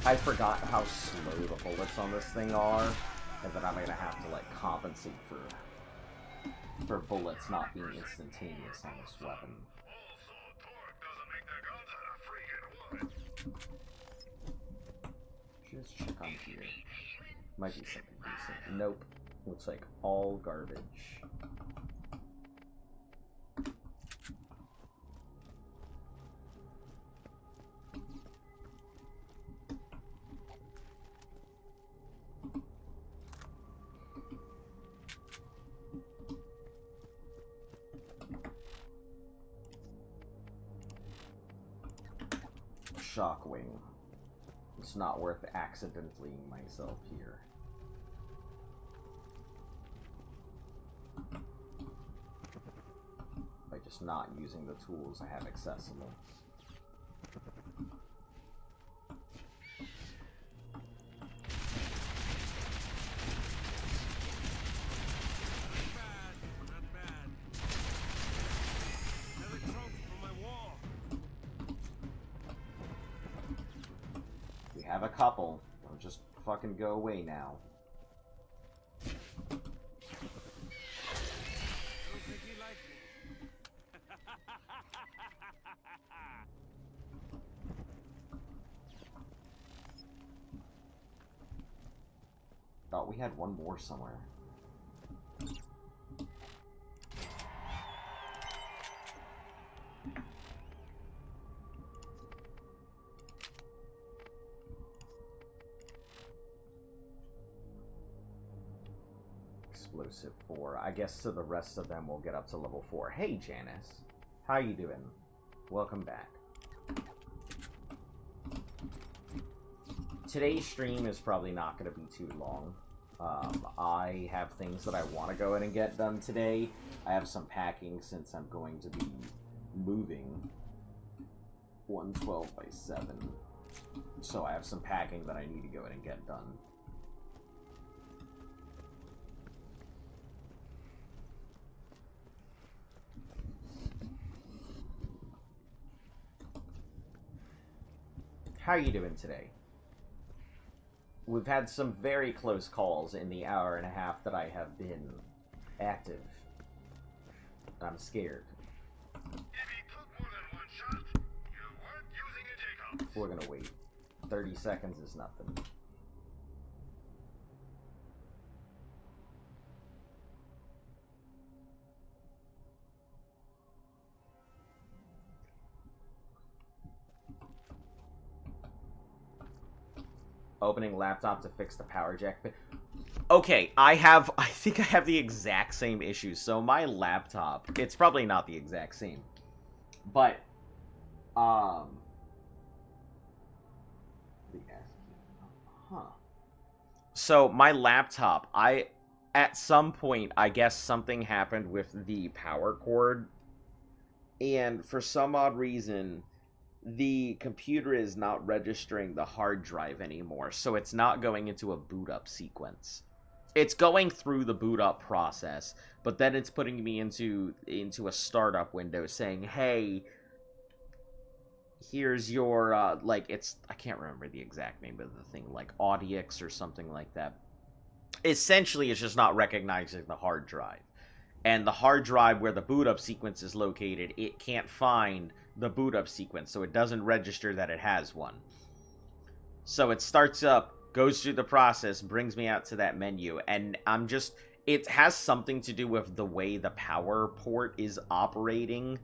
I forgot how slow the bullets on this thing are, and that I'm gonna have to like compensate for bullets not being instantaneous on this weapon. Just check on here. Might be something decent. Nope. Looks like all garbage. Shockwing. It's not worth accidentally myself here. By just not using the tools I have accessible. Have a couple. Don't just fucking go away now. Thought we had one more somewhere. Explosive 4. I guess to the rest of them we'll get up to level 4. Hey Janice, how you doing? Welcome back. Today's stream is probably not going to be too long. I have things that I want to go in and get done today. I have some packing since I'm going to be moving 112 by 7. So I have some packing that I need to go in and get done. How are you doing today? We've had some very close calls in the hour and a half that I have been active. I'm scared. If he took more than one shot, you weren't using a takeout. We're gonna wait. 30 seconds is nothing. Opening laptop to fix the power jack. Okay, I think I have the exact same issue. So my laptop, it's probably not the exact same, but Huh. So my laptop, at some point, I guess something happened with the power cord, and for some odd reason, the computer is not registering the hard drive anymore, so it's not going into a boot up sequence. It's going through the boot up process, but then it's putting me into a startup window saying, hey, here's your, like, it's, I can't remember the exact name of the thing, like Audix or something like that. Essentially, it's just not recognizing the hard drive. And the hard drive where the boot up sequence is located, it can't find the boot up sequence, so it doesn't register that it has one. So it starts up, goes through the process, brings me out to that menu, and it has something to do with the way the power port is operating,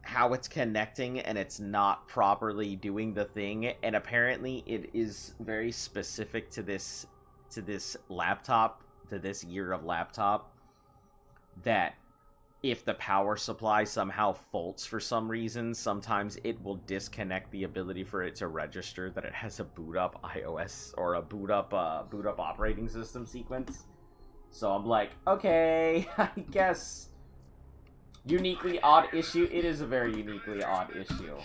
how it's connecting, and it's not properly doing the thing, and apparently it is very specific to this laptop, to this year of laptop, that if the power supply somehow faults for some reason, sometimes it will disconnect the ability for it to register that it has a boot up iOS or a boot up operating system sequence. So I'm like, okay, I guess uniquely odd issue. It is a very uniquely odd issue.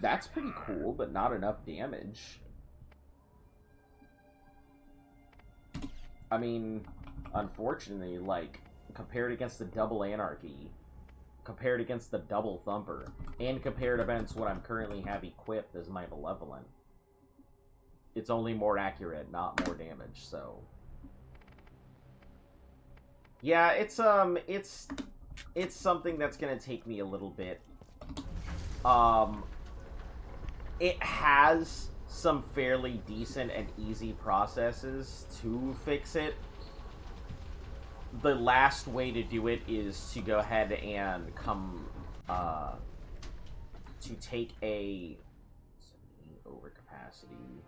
That's pretty cool, but not enough damage. I mean, unfortunately, like, compared against the double Anarchy, compared against the double Thumper, and compared against what I'm currently have equipped as my Malevolent, it's only more accurate, not more damage, so... Yeah, it's something that's gonna take me a little bit. It has some fairly decent and easy processes to fix it. The last way to do it is to go ahead and to take a overcapacity.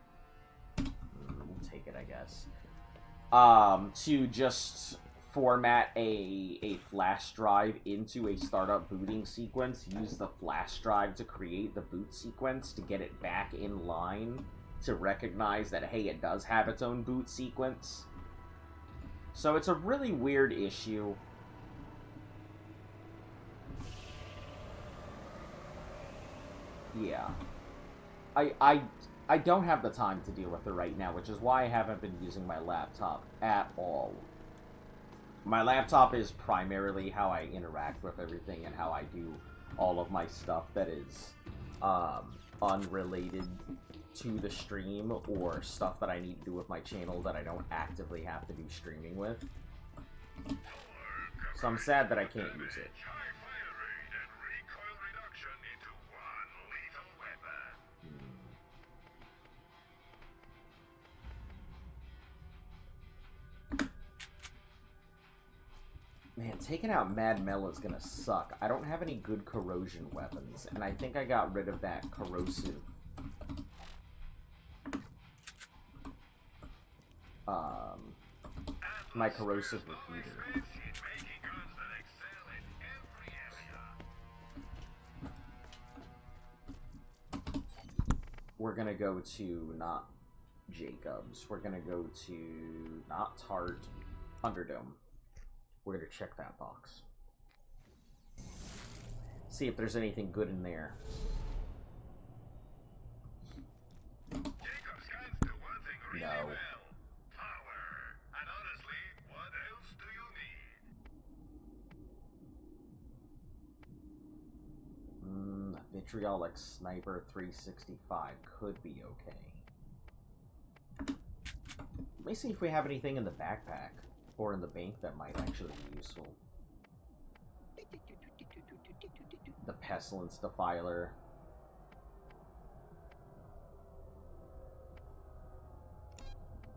We'll take it, I guess. To just format a flash drive into a startup booting sequence, use the flash drive to create the boot sequence to get it back in line to recognize that, hey, it does have its own boot sequence. So it's a really weird issue. Yeah. I don't have the time to deal with it right now, which is why I haven't been using my laptop at all. My laptop is primarily how I interact with everything and how I do all of my stuff that is unrelated to the stream or stuff that I need to do with my channel that I don't actively have to do streaming with. So I'm sad that I can't use it. Man, taking out Mad Mel is gonna suck. I don't have any good corrosion weapons, and I think I got rid of that corrosive... my corrosive repeater. We're gonna go to, not Jacobs, we're gonna go to, not Tart, Thunderdome. We're gonna check that box. See if there's anything good in there. No. Vitriolic Sniper 365 could be okay. Let me see if we have anything in the backpack or in the bank that might actually be useful. The Pestilence Defiler.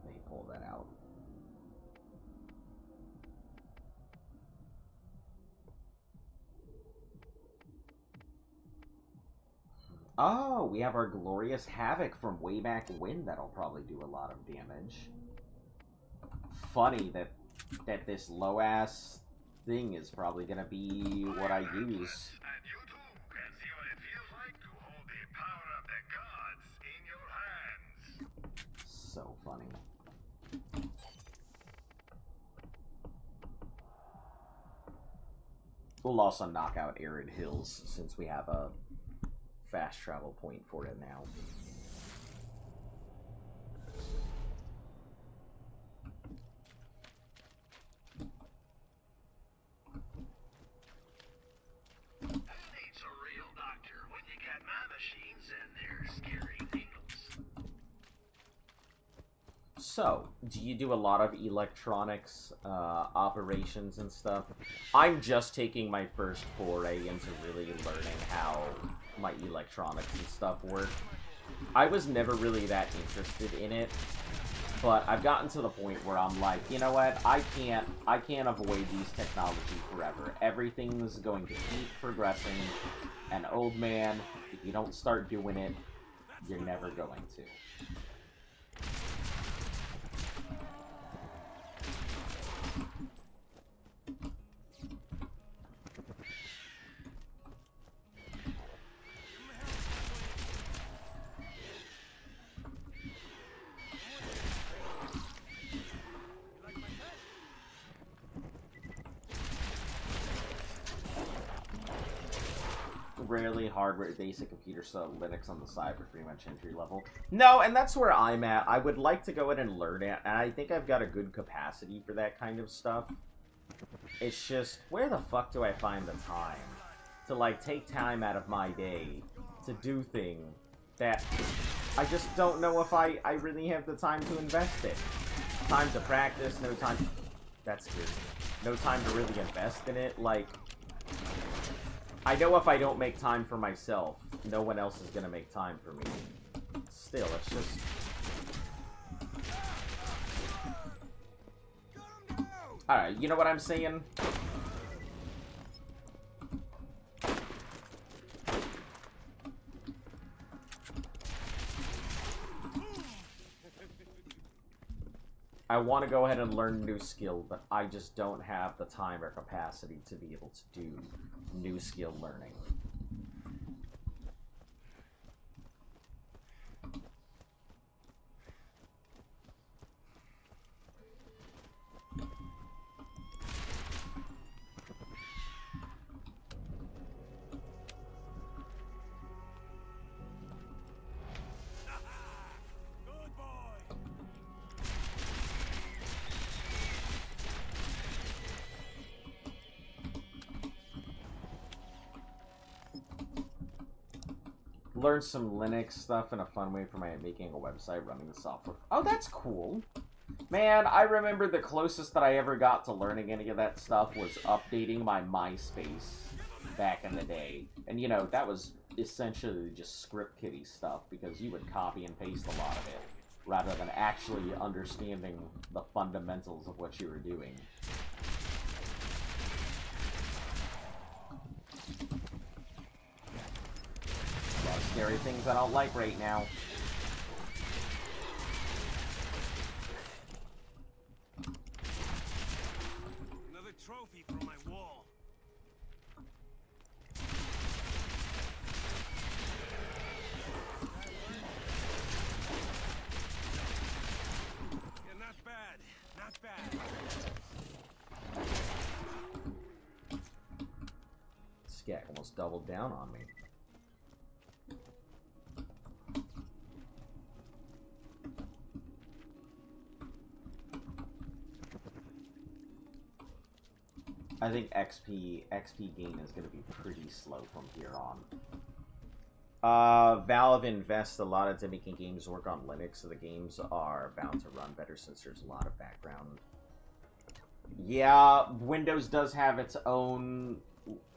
Let me pull that out. Oh, we have our Glorious Havoc from way back when. That'll probably do a lot of damage. Funny that this low-ass thing is probably gonna be what I use. And you too can see what it feels like to hold the power of the gods in your hands. So funny. We'll also knock out Arid Hills since we have a fast travel point for it now. Who needs a real doctor when you got my machines and their scary needles? So, do you do a lot of electronics operations and stuff? I'm just taking my first foray into really learning how my electronics and stuff work. I was never really that interested in it, but I've gotten to the point where I'm like, you know what? I can't avoid these technology forever. Everything's going to keep progressing, and old man, if you don't start doing it, you're never going to. Rarely hardware, basic computer stuff, Linux on the side, but pretty much entry level. No, and that's where I'm at. I would like to go in and learn it, and I think I've got a good capacity for that kind of stuff. It's just, where the fuck do I find the time to, like, take time out of my day to do things that I just don't know if I really have the time to invest in. Time to practice, no time... That's good. No time to really invest in it, like... I know if I don't make time for myself, no one else is gonna make time for me. Still, it's just... Alright, you know what I'm saying? I want to go ahead and learn a new skill, but I just don't have the time or capacity to be able to do new skill learning. Learn some Linux stuff in a fun way for making a website, running the software. Oh, that's cool. Man, I remember the closest that I ever got to learning any of that stuff was updating my MySpace back in the day. And, you know, that was essentially just script kiddie stuff, because you would copy and paste a lot of it, rather than actually understanding the fundamentals of what you were doing. Scary things I don't like right now. Another trophy from my wall. Yeah, not bad. Not bad. Skek almost doubled down on me. I think XP gain is going to be pretty slow from here on. Valve invests a lot into making games work on Linux, so the games are bound to run better since there's a lot of background. Yeah, Windows does have its own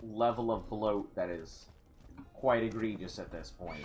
level of bloat that is quite egregious at this point.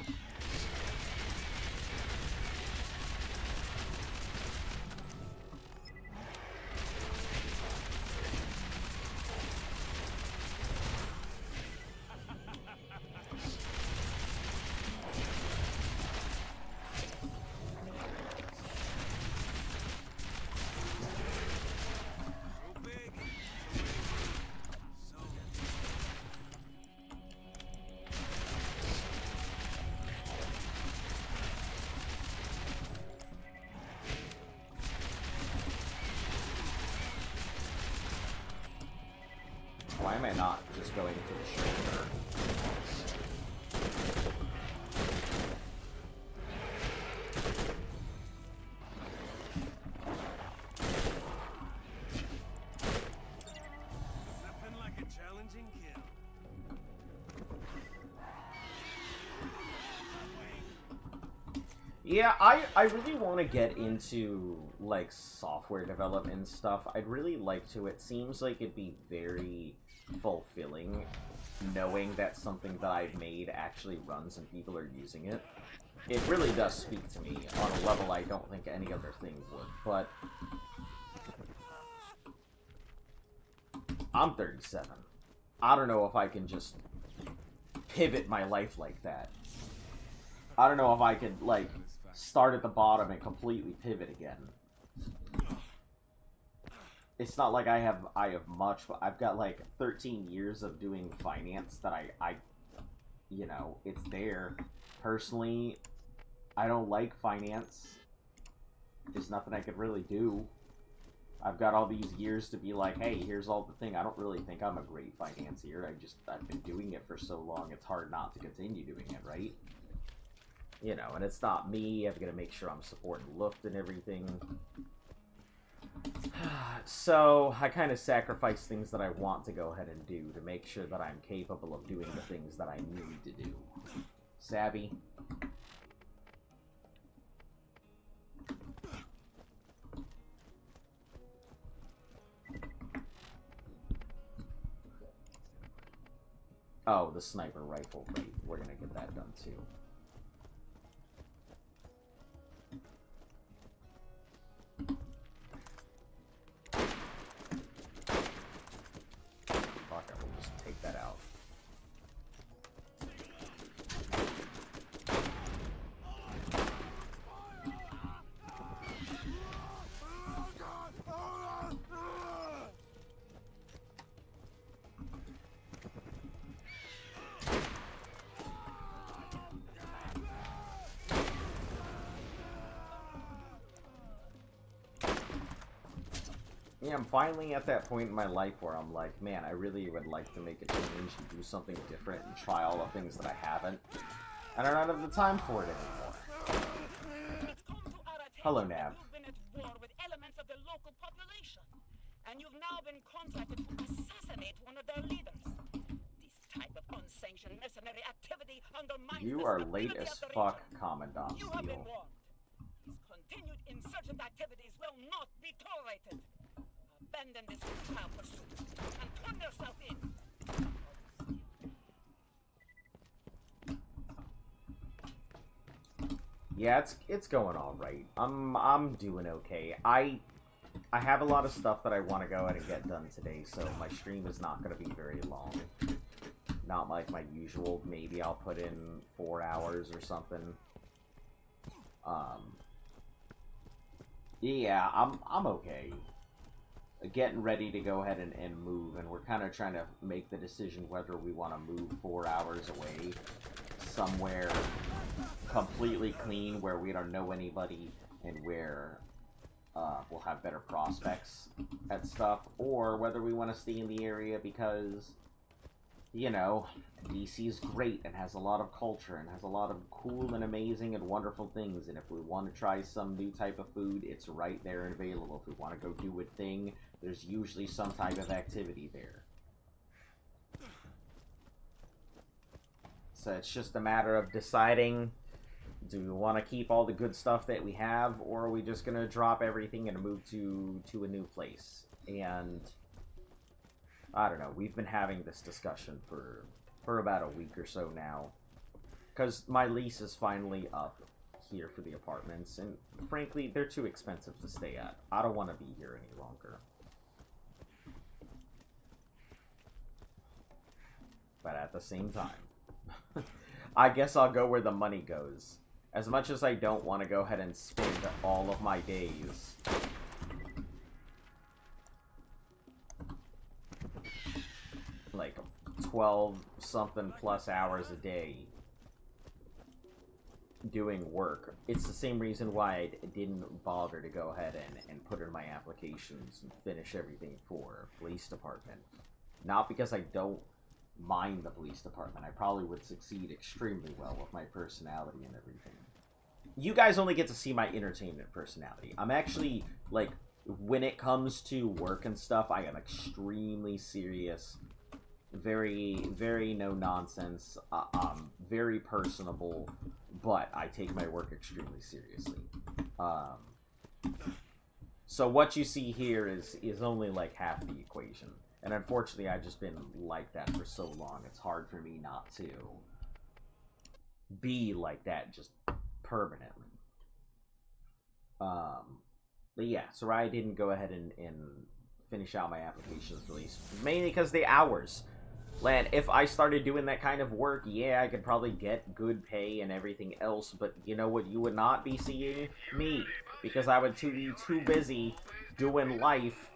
am I not just going for the shoulder? Nothing like a challenging kill. Yeah, I really want to get into, like, software development and stuff. I'd really like to. It seems like it'd be very fulfilling knowing that something that I've made actually runs and people are using it. It really does speak to me on a level I don't think any other thing would, but I'm 37. I don't know if I can just pivot my life like that. I don't know if I could, like, start at the bottom and completely pivot again. It's not like I have much, but I've got like 13 years of doing finance that I you know, it's there. Personally, I don't like finance. There's nothing I could really do. I've got all these years to be like, hey, here's all the thing. I don't really think I'm a great financier. I've been doing it for so long, it's hard not to continue doing it, right? You know, and it's not me. I've got to make sure I'm supporting Luft and everything. So, I kind of sacrifice things that I want to go ahead and do to make sure that I'm capable of doing the things that I need to do. Savvy? Oh, the sniper rifle. Great. We're gonna get that done too. Fuck, I will just take that out. Yeah, I'm finally at that point in my life where I'm like, man, I really would like to make a change and do something different and try all the things that I haven't. And I don't have the time for it anymore. Hello, Nav. You've been at war with elements of the local population, and you've now been contracted to assassinate one of their leaders. This type of unsanctioned mercenary activity undermines You the are stability late as of the fuck, region. Commandant You have been Steele. warned. These continued insurgent activities will not be tolerated. Abandon this futile pursuit and turn yourself in. Yeah, it's going all right. I'm doing okay. I have a lot of stuff that I want to go ahead and get done today, so my stream is not going to be very long. Not like my usual. Maybe I'll put in 4 hours or something. Yeah, I'm okay. Getting ready to go ahead and move, and we're kind of trying to make the decision whether we want to move 4 hours away somewhere completely clean where we don't know anybody and where we'll have better prospects at stuff, or whether we want to stay in the area because, you know, DC is great and has a lot of culture and has a lot of cool and amazing and wonderful things, and if we want to try some new type of food, it's right there and available. If we want to go do a thing, there's usually some type of activity there. So it's just a matter of deciding, do we want to keep all the good stuff that we have, or are we just going to drop everything and move to a new place? And I don't know, we've been having this discussion for about a week or so now, because my lease is finally up here for the apartments, and frankly, they're too expensive to stay at. I don't want to be here any longer. But at the same time, I guess I'll go where the money goes. As much as I don't want to go ahead and spend all of my days like 12 something plus hours a day doing work. It's the same reason why I didn't bother to go ahead and put in my applications and finish everything for police department. Not because I don't mind the police department. I probably would succeed extremely well with my personality and everything. You guys only get to see my entertainment personality. I'm actually, like, when it comes to work and stuff, I am extremely serious. Very, very no-nonsense. Very personable. But I take my work extremely seriously. So what you see here is only, like, half the equation. And unfortunately, I've just been like that for so long. It's hard for me not to be like that just permanently. But yeah, so I didn't go ahead and finish out my applications release. Mainly because the hours. Lad, if I started doing that kind of work, yeah, I could probably get good pay and everything else. But you know what you would not be seeing? Me. Because I would be too busy doing life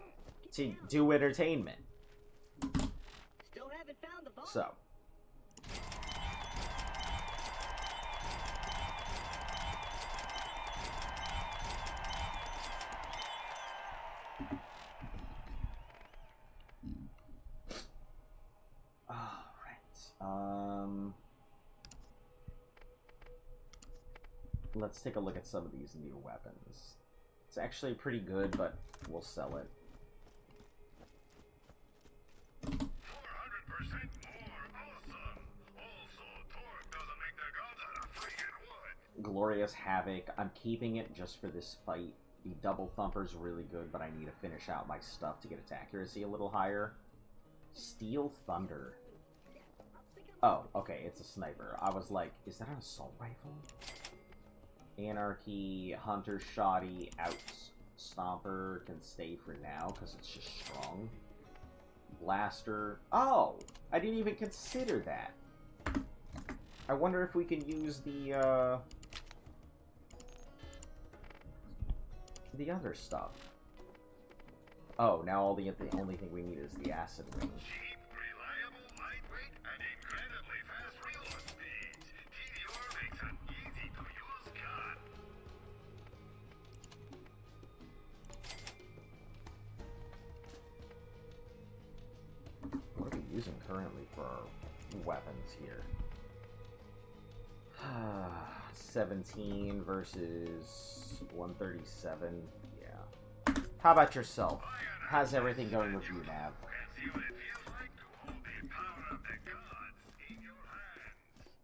to do entertainment. Still haven't found the vault. So. Let's take a look at some of these new weapons. It's actually pretty good, but we'll sell it. 400% more awesome. Also, torque doesn't make the guns out of freaking wood. Glorious Havoc. I'm keeping it just for this fight. The Double Thumper's really good, but I need to finish out my stuff to get its accuracy a little higher. Steel Thunder. Oh, okay, it's a sniper. I was like, is that an assault rifle? Anarchy, Hunter Shoddy, Out Stomper can stay for now because it's just strong. Blaster. Oh! I didn't even consider that. I wonder if we can use the other stuff. Oh, now the only thing we need is the acid ring. Cheap, reliable, lightweight, and incredibly fast reload speeds. TDR makes an easy-to-use gun. What are we using currently for our weapons here? 17 versus 137. Yeah. How about yourself? How's everything going with you, Nav? And see what it feels like to hold the power of the gods in your hands.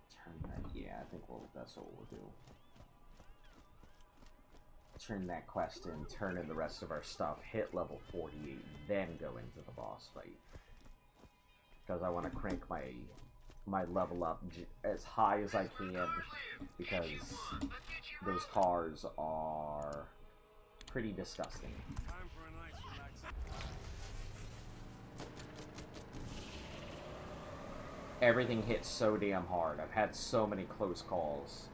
Turn that. Yeah, I think that's what we'll do. Turn that quest in, turn in the rest of our stuff, hit level 48, then go into the boss fight. Because I want to crank my level up as high as I can, because those cars are pretty disgusting. Everything hits so damn hard. I've had so many close calls.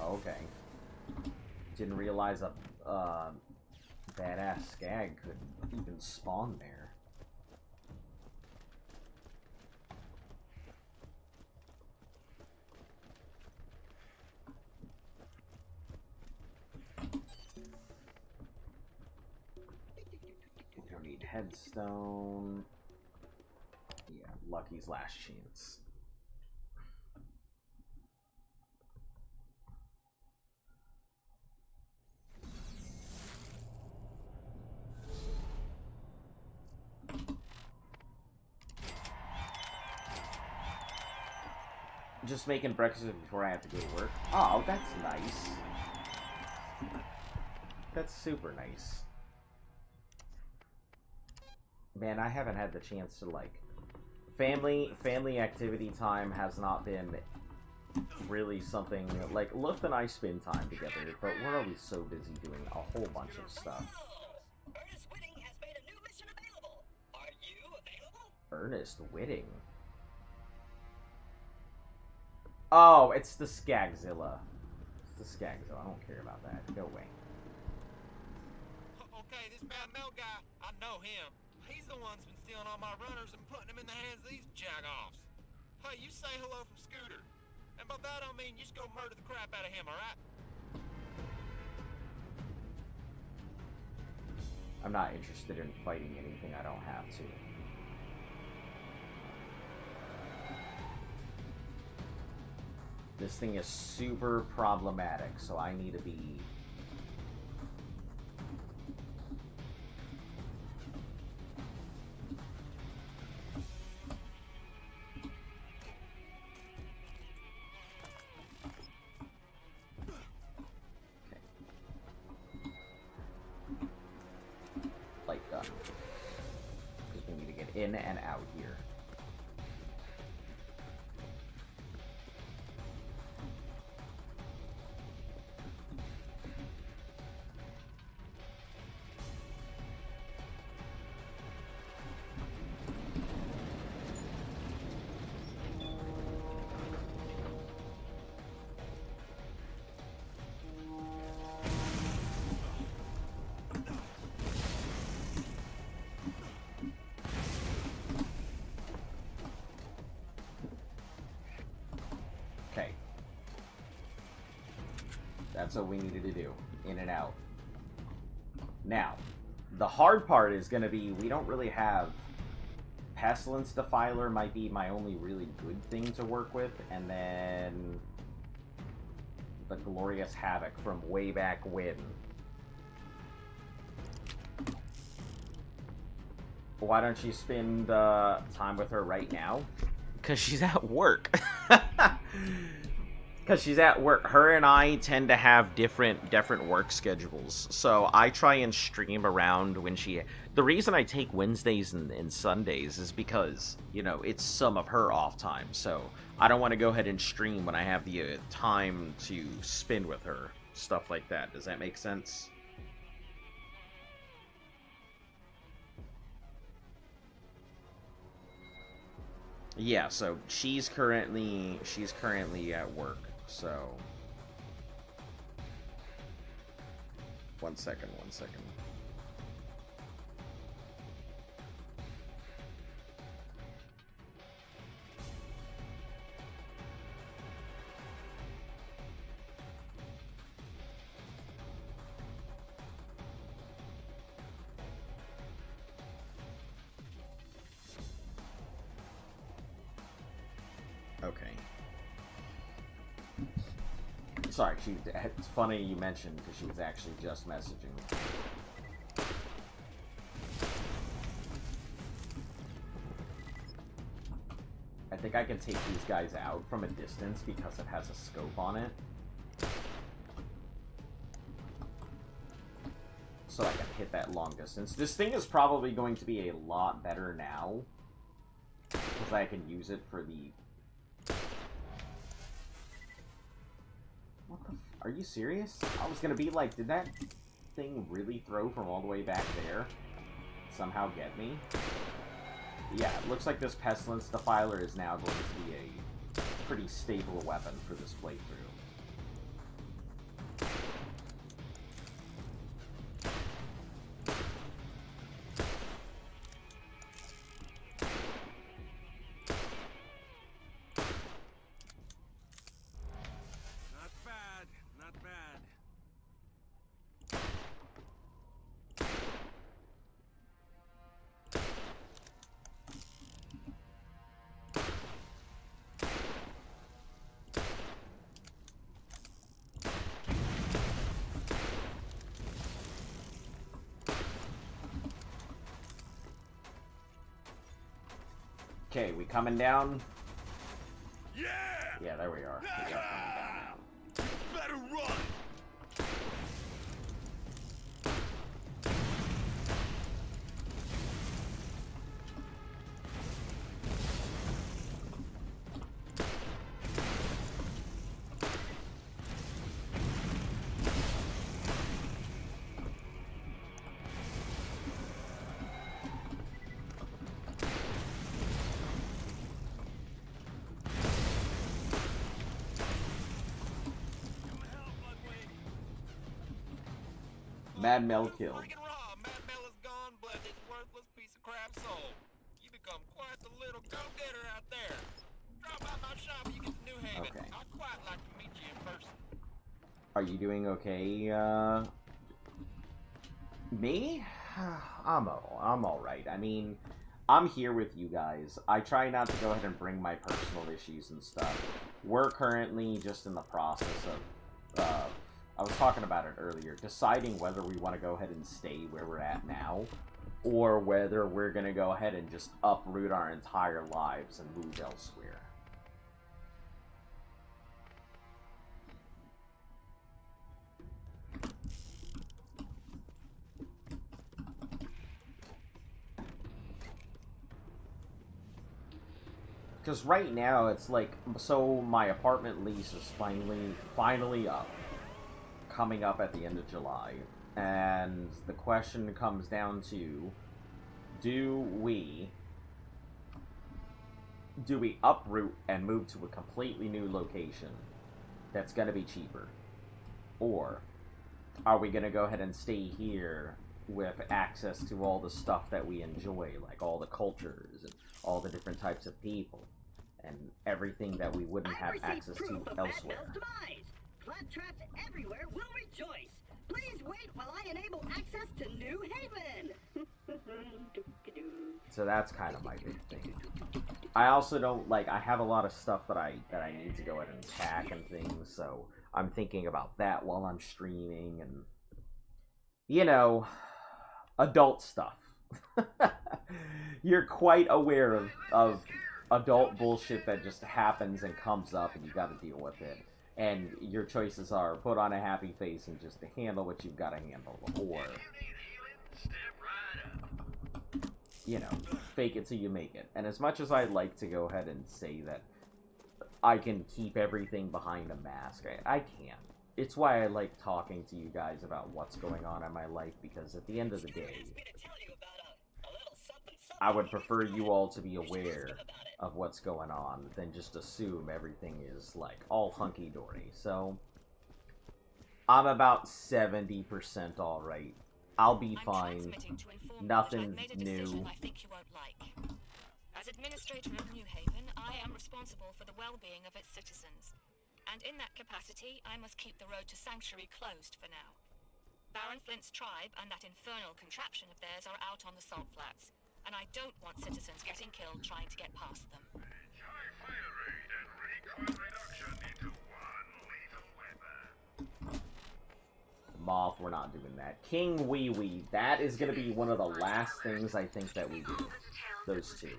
Okay. Didn't realize a badass skag could even spawn there. We don't need headstone. Yeah, Lucky's last chance. Just making breakfast before I have to go to work. Oh, that's nice. That's super nice. Man, I haven't had the chance to, like... Family activity time has not been really something... Like, Luft and I spend time together, but we're always so busy doing a whole bunch of stuff. Ernest Whitting has made a new mission available. Are you available? Ernest Whitting? Oh, it's the Skagzilla. It's the Skagzilla. I don't care about that. Go away. Okay, this bad Mel guy, I know him. He's the one that's been stealing all my runners and putting them in the hands of these jagoffs. Hey, you say hello from Scooter. And by that I mean you just go murder the crap out of him, alright? I'm not interested in fighting anything I don't have to. This thing is super problematic, so I need to be... Light gun. Because we need to get in and out here. That's what we needed to do. In and out. Now, the hard part is going to be we don't really have... Pestilence Defiler might be my only really good thing to work with, and then... the Glorious Havoc from way back when. Why don't you spend time with her right now? Because she's at work. Because she's at work. Her and I tend to have different work schedules. So I try and stream around when she... The reason I take Wednesdays and Sundays is because, you know, it's some of her off time. So I don't want to go ahead and stream when I have the time to spend with her. Stuff like that. Does that make sense? Yeah, so she's currently at work. So, one second. Okay. Sorry, it's funny you mentioned because she was actually just messaging. I think I can take these guys out from a distance because it has a scope on it. So I can hit that long distance. This thing is probably going to be a lot better now because I can use it for the... What the f... Are you serious? I was gonna be like, did that thing really throw from all the way back there? Somehow get me? Yeah, it looks like this Pestilence Defiler is now going to be a pretty stable weapon for this playthrough. Okay, we coming down? Yeah! Yeah, there we are. We are coming down now. Better run! Mad Mel killed. Freaking raw. Mad Mel is gone, but his worthless piece of crap soul. You become quite the little go-getter out there. Drop by my shop, you get to New Haven. Okay. I'd quite like to meet you in person. Are you doing okay, me? I'm alright. I mean, I'm here with you guys. I try not to go ahead and bring my personal issues and stuff. We're currently just in the process of, I was talking about it earlier, deciding whether we want to go ahead and stay where we're at now, or whether we're going to go ahead and just uproot our entire lives and move elsewhere. Because right now, it's like, so my apartment lease is finally up. Coming up at the end of July. And the question comes down to, do we uproot and move to a completely new location that's going to be cheaper? Or are we going to go ahead and stay here with access to all the stuff that we enjoy, like all the cultures and all the different types of people? And everything that we wouldn't have access to elsewhere. Claptraps everywhere will rejoice. Please wait while I enable access to New Haven. So that's kind of my big thing. I also don't like. I have a lot of stuff that I need to go ahead and pack and things. So I'm thinking about that while I'm streaming and, you know, adult stuff. You're quite aware of adult bullshit that just happens and comes up, and you got to deal with it. And your choices are put on a happy face and just to handle what you've got to handle, or, you know, fake it till you make it. And as much as I'd like to go ahead and say that I can keep everything behind a mask, I can't. It's why I like talking to you guys about what's going on in my life, because at the end of the day, I would prefer you all to be aware of what's going on than just assume everything is, like, all hunky-dory. So, I'm about 70% alright. I'll be fine. Nothing new. I think you won't like. As administrator of New Haven, I am responsible for the well-being of its citizens. And in that capacity, I must keep the road to Sanctuary closed for now. Baron Flint's tribe and that infernal contraption of theirs are out on the salt flats. And I don't want citizens getting killed trying to get past them. High fire rate and recoil reduction into one lethal weapon. Moth, we're not doing that. King Wee Wee, that is going to be one of the last things I think that we do. Those two.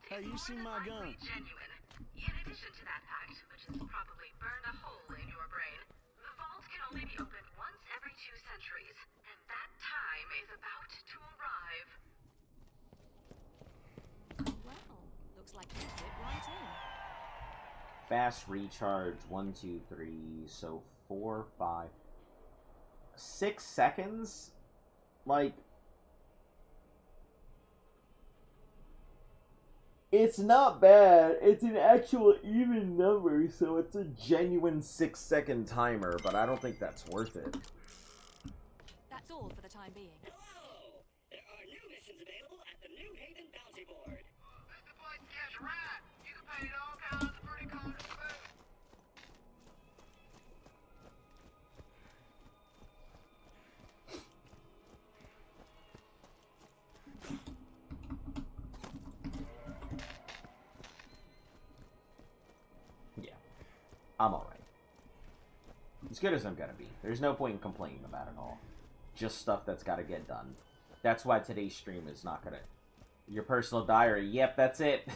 Hey, you see my gun? In addition to that fact, which has probably burned a hole in your brain, the vault can only be opened once every 2 centuries. That time is about to arrive. Well, looks like you fit right in. Fast recharge, 1, 2, 3, so 4, 5, 6 seconds? Like, it's not bad. It's an actual even number, so it's a genuine 6-second timer, but I don't think that's worth it. That's all for the time being. Hello! There are new missions available at the New Haven Bounty Board. This the place to get right. You can paint all kinds of pretty colors of food. Yeah. I'm alright. As good as I'm gonna be. There's no point in complaining about it all. Just stuff that's gotta get done. That's why today's stream is not gonna... Your personal diary. Yep, that's it.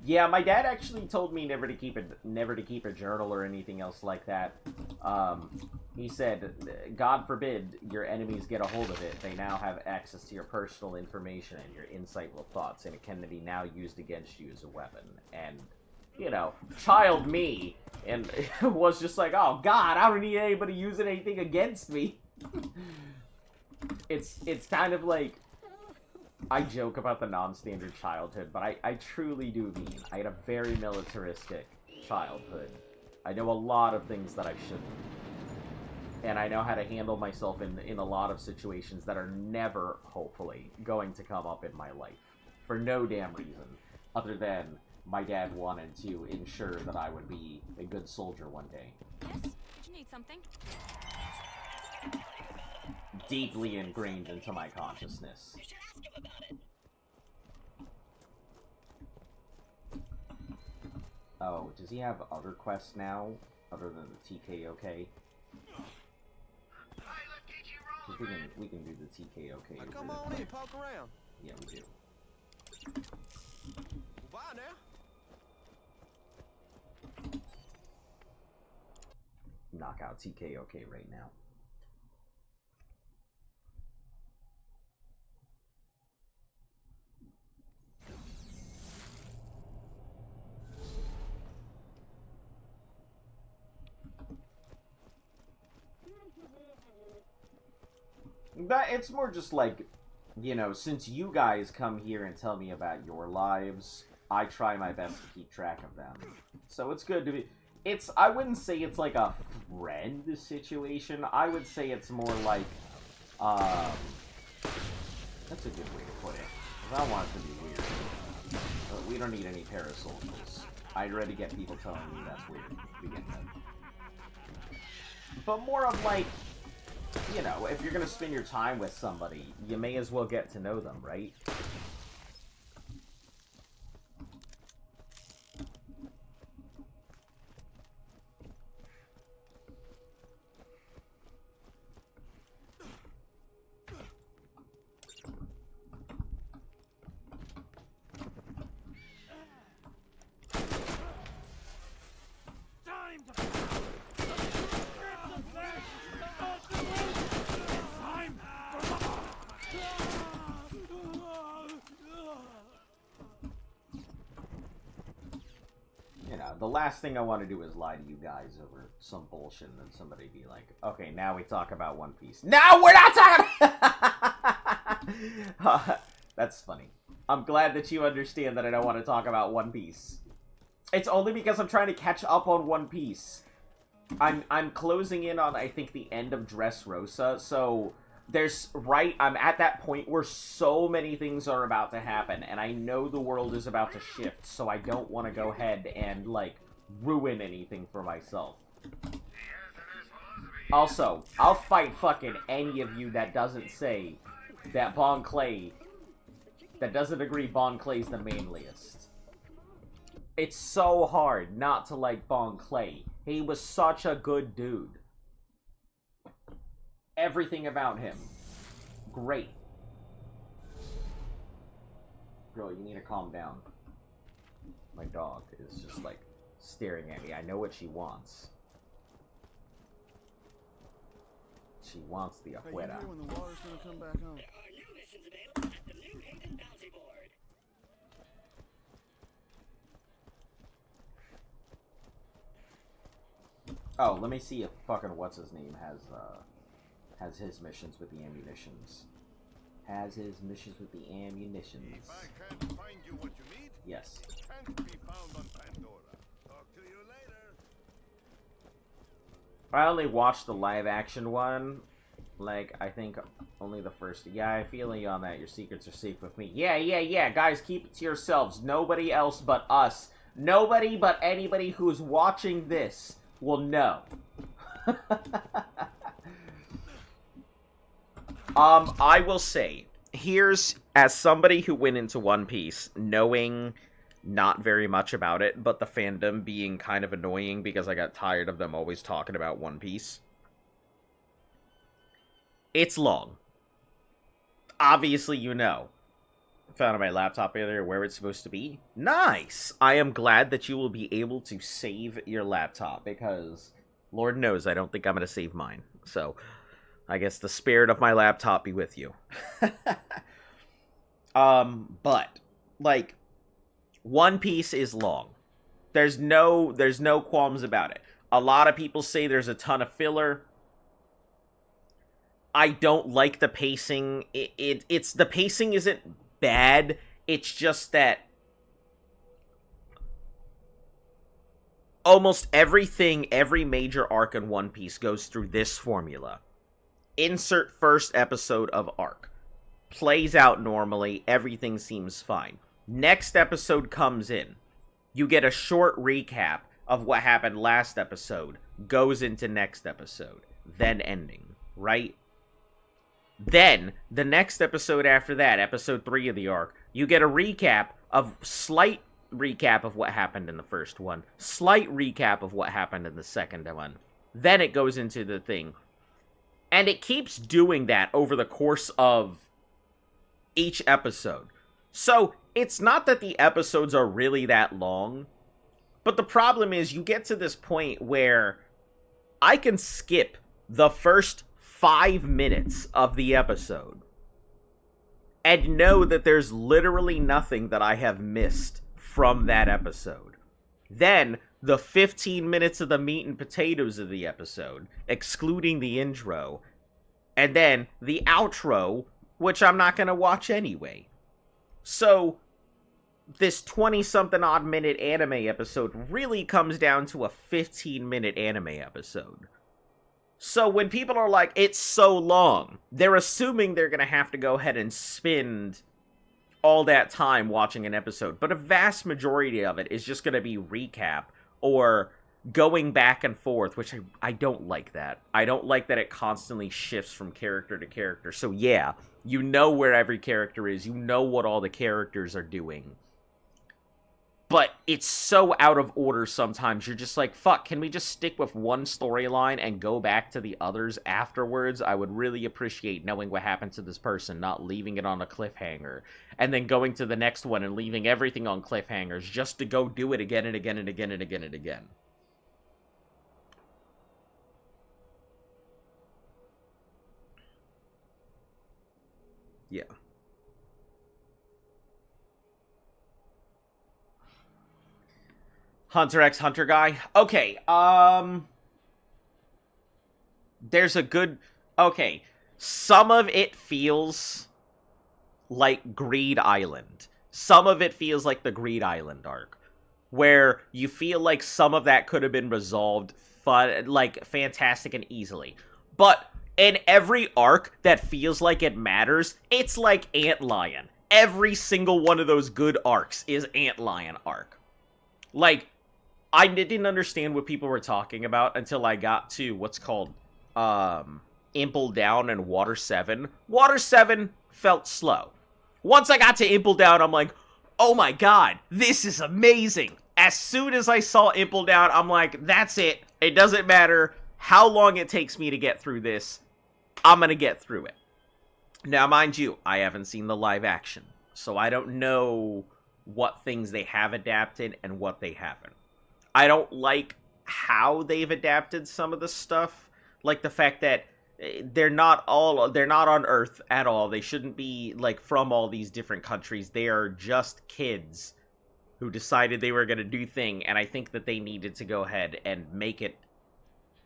Yeah, my dad actually told me never to keep a journal or anything else like that. He said, God forbid your enemies get a hold of it. They now have access to your personal information and your insightful thoughts, and it can be now used against you as a weapon. And, you know, child me, and was just like, oh God, I don't need anybody using anything against me. It's kind of like, I joke about the non-standard childhood, but I truly do mean I had a very militaristic childhood. I know a lot of things that I shouldn't. And I know how to handle myself in a lot of situations that are never, hopefully, going to come up in my life. For no damn reason. Other than my dad wanted to ensure that I would be a good soldier one day. Yes? Did you need something? Deeply ingrained into my consciousness. You should ask him about it. Oh, does he have other quests now? Other than the TKOK? We can do the TKOK. Now come on in, poke around. Yeah, we do. Bye now. Knock out TKOK right now. That it's more just like, you know, since you guys come here and tell me about your lives, I try my best to keep track of them. So it's good to be... I wouldn't say it's like a friend situation. I would say it's more like, that's a good way to put it. 'Cause I don't want it to be weird. But we don't need any parasocials. I'd already get people telling me that's weird to begin with. But more of like, you know, if you're gonna spend your time with somebody, you may as well get to know them, right? The last thing I want to do is lie to you guys over some bullshit and then somebody be like, okay, now we talk about One Piece. No, we're not talking! That's funny. I'm glad that you understand that I don't want to talk about One Piece. It's only because I'm trying to catch up on One Piece. I'm closing in on, I think, the end of Dressrosa, so... I'm at that point where so many things are about to happen, and I know the world is about to shift, so I don't want to go ahead and, like, ruin anything for myself. Also, I'll fight fucking any of you that doesn't say that Bon Clay, that doesn't agree Bon Clay's the manliest. It's so hard not to like Bon Clay. He was such a good dude. Everything about him. Great. Girl, you need to calm down. My dog is just, like, staring at me. I know what she wants. She wants the afuera. Hey, you hear when the water's gonna come back on? There are new missions available at the New Haven Bounty Board. Oh, let me see if fucking what's-his-name has his missions with the ammunitions. Has his missions with the ammunitions. If I can't find you what you need, Yes. it can't be found on Pandora. Talk to you later. I only watched the live-action one. Like, I think only the first... Yeah, I feel you on that. Your secrets are safe with me. Yeah. Guys, keep it to yourselves. Nobody else but us. Nobody but anybody who's watching this will know. I will say, here's, as somebody who went into One Piece, knowing not very much about it, but the fandom being kind of annoying because I got tired of them always talking about One Piece. It's long. Obviously, you know. Found on my laptop earlier where it's supposed to be. Nice! I am glad that you will be able to save your laptop, because Lord knows I don't think I'm going to save mine. So... I guess the spirit of my laptop be with you. But, like, One Piece is long. There's no qualms about it. A lot of people say there's a ton of filler. I don't like the pacing. It's the pacing isn't bad. It's just that almost everything, every major arc in One Piece goes through this formula. Insert first episode of arc. Plays out normally, everything seems fine. Next episode comes in. You get a short recap of what happened last episode, goes into next episode, then ending, right? Then, the next episode after that, episode 3 of the arc, you get a slight recap of what happened in the first one, slight recap of what happened in the second one. Then it goes into the thing. And it keeps doing that over the course of each episode. So, it's not that the episodes are really that long, but the problem is you get to this point where I can skip the first 5 minutes of the episode and know that there's literally nothing that I have missed from that episode. Then, the 15 minutes of the meat and potatoes of the episode, excluding the intro, and then the outro, which I'm not going to watch anyway. So, this 20-something odd minute anime episode really comes down to a 15-minute anime episode. So when people are like, it's so long, they're assuming they're going to have to go ahead and spend all that time watching an episode. But a vast majority of it is just going to be recap or going back and forth, which I don't like that. I don't like that it constantly shifts from character to character. So yeah, you know where every character is. You know what all the characters are doing. But it's so out of order sometimes, you're just like, fuck, can we just stick with one storyline and go back to the others afterwards? I would really appreciate knowing what happened to this person, not leaving it on a cliffhanger. And then going to the next one and leaving everything on cliffhangers just to go do it again and again and again and again and again. Yeah. Hunter x Hunter guy. Okay, there's a good... Okay, some of it feels like Greed Island. Some of it feels like the Greed Island arc, where you feel like some of that could have been resolved fantastic and easily. But in every arc that feels like it matters, it's like Antlion. Every single one of those good arcs is Antlion arc. Like, I didn't understand what people were talking about until I got to what's called, Impel Down and Water 7. Water 7 felt slow. Once I got to Impel Down, I'm like, oh my god, this is amazing. As soon as I saw Impel Down, I'm like, that's it. It doesn't matter how long it takes me to get through this. I'm gonna get through it. Now, mind you, I haven't seen the live action, so I don't know what things they have adapted and what they haven't. I don't like how they've adapted some of the stuff, like the fact that they're not on Earth at all. They shouldn't be like from all these different countries. They are just kids who decided they were going to do thing, and I think that they needed to go ahead and make it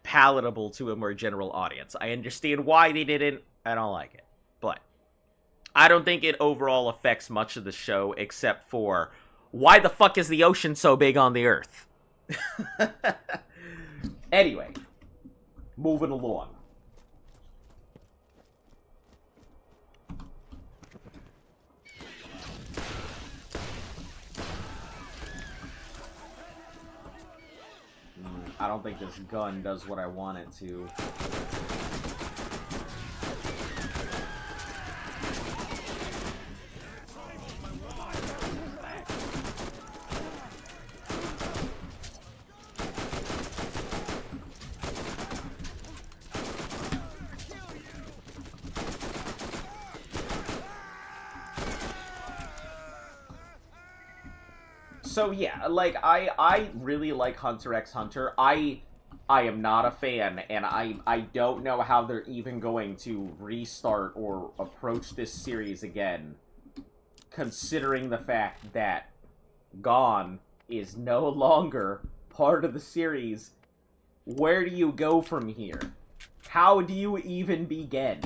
palatable to a more general audience. I understand why they didn't. I don't like it, but I don't think it overall affects much of the show, except for why the fuck is the ocean so big on the Earth? Anyway, moving along. I don't think this gun does what I want it to. So yeah, like, I really like Hunter x Hunter. I am not a fan, and I don't know how they're even going to restart or approach this series again, considering the fact that Gon is no longer part of the series. Where do you go from here? How do you even begin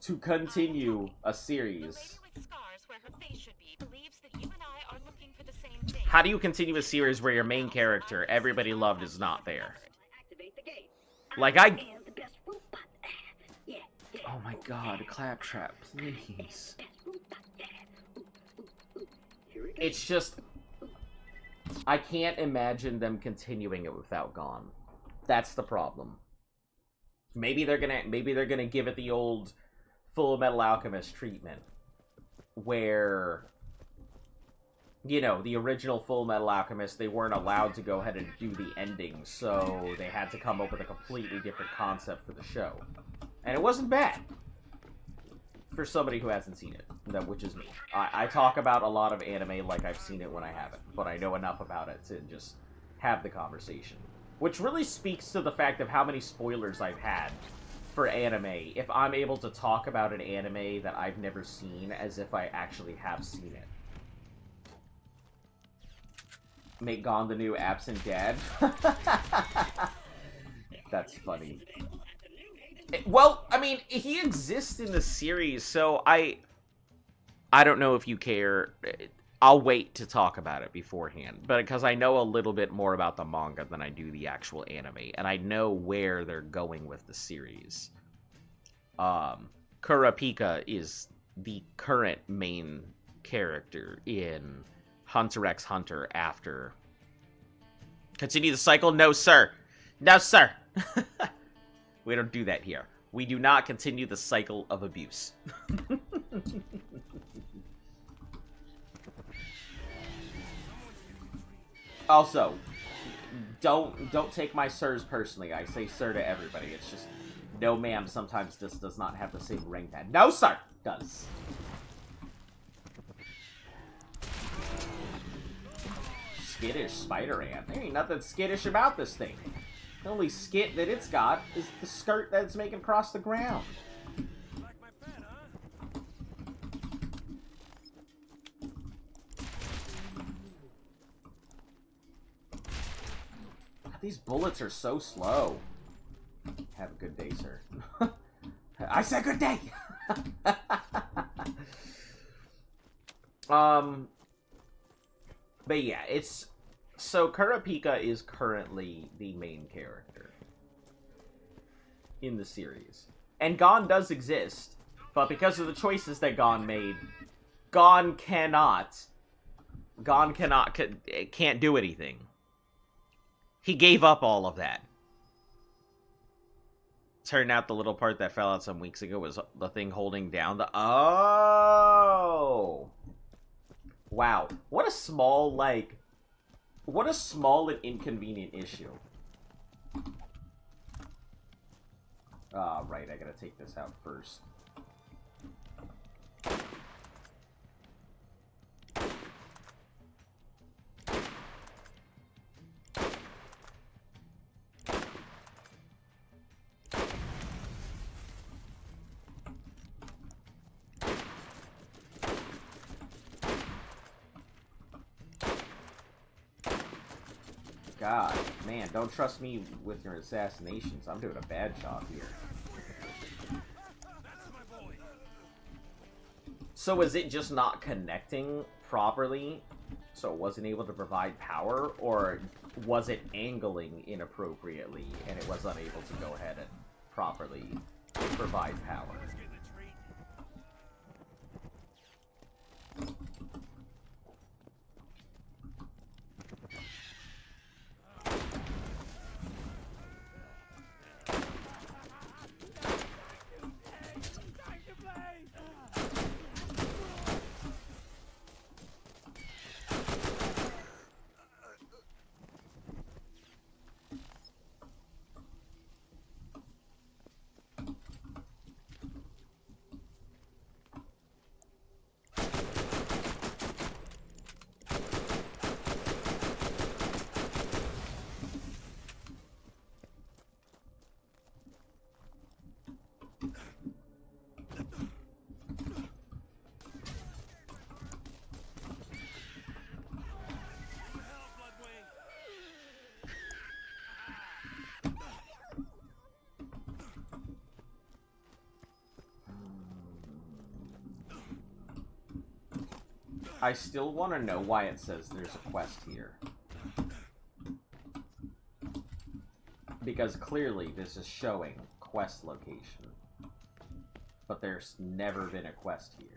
to continue a series? The lady with scars where her face should be believes that you and I are looking for the same thing. How do you continue a series where your main character, everybody loved, is not there? Activate the gate. Like, I... am the best robot. Yeah, yeah. Oh my god, Claptrap, please. It's just... I can't imagine them continuing it without Gon. That's the problem. Maybe they're gonna give it the old Full Metal Alchemist treatment, where, you know, the original Full Metal Alchemist, they weren't allowed to go ahead and do the ending, so they had to come up with a completely different concept for the show. And it wasn't bad, for somebody who hasn't seen it, which is me. I talk about a lot of anime like I've seen it when I haven't, but I know enough about it to just have the conversation. Which really speaks to the fact of how many spoilers I've had for anime, if I'm able to talk about an anime that I've never seen as if I actually have seen it. Make Gon the new absent dad? That's funny. Well, I mean, he exists in the series, so I don't know if you care. I'll wait to talk about it beforehand, but because I know a little bit more about the manga than I do the actual anime, and I know where they're going with the series. Kurapika is the current main character in Hunter x Hunter after. Continue the cycle? No, sir. No, sir. We don't do that here. We do not continue the cycle of abuse. Also, don't take my sirs personally. I say sir to everybody. It's just, no ma'am sometimes just does not have the same ring pad. No sir does. Skittish spider ant. There ain't nothing skittish about this thing. The only skit that it's got is the skirt that it's making across the ground. These bullets are so slow. Have a good day, sir. I said good day! But yeah, it's... So, Kurapika is currently the main character in the series. And Gon does exist, but because of the choices that Gon made, Gon can't do anything. He gave up all of that. Turned out the little part that fell out some weeks ago was the thing holding down the... Oh! Wow. What a small, like... What a small and inconvenient issue. Right, I gotta take this out first. God, man, don't trust me with your assassinations. I'm doing a bad job here. So is it just not connecting properly, so it wasn't able to provide power? Or was it angling inappropriately, and it was unable to go ahead and properly provide power? I still want to know why it says there's a quest here. Because clearly this is showing quest location. But there's never been a quest here.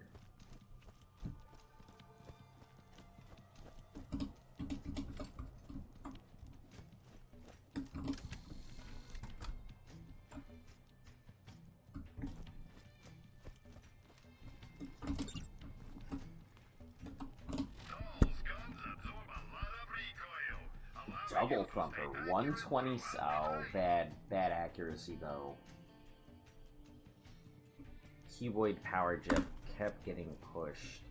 Double thumper, 120. Oh, bad accuracy though. Cuboid power jet kept getting pushed.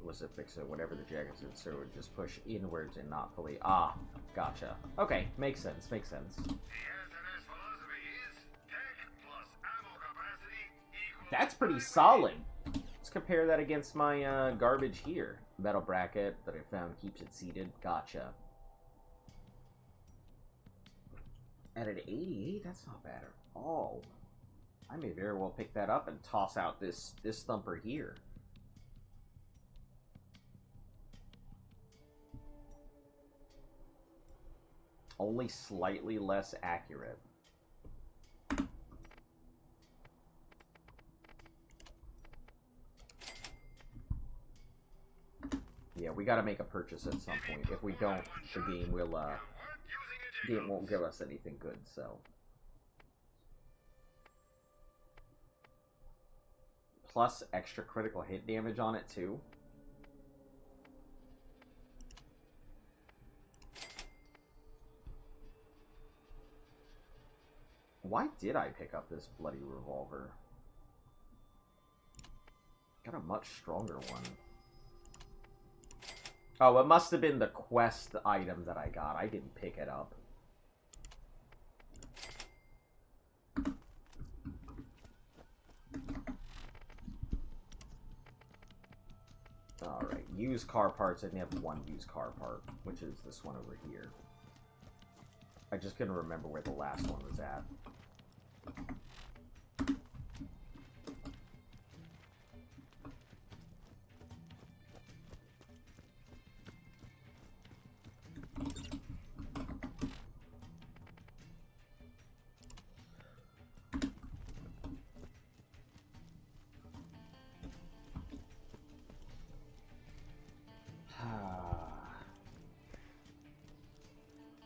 Was it fix it? Whatever the jacket said, so it would just push inwards and not fully. Ah, gotcha. Okay, makes sense. Makes sense. That's pretty solid. Let's compare that against my garbage here. Metal bracket that I found keeps it seated. Gotcha. At an 88, that's not bad at all. I may very well pick that up and toss out this thumper here. Only slightly less accurate. Yeah, we gotta make a purchase at some point. If we don't, the game will, game won't give us anything good, so. Plus extra critical hit damage on it, too. Why did I pick up this bloody revolver? Got a much stronger one. Oh, it must have been the quest item that I got. I didn't pick it up. Alright, used car parts. I only have one used car part, which is this one over here. I just couldn't remember where the last one was at.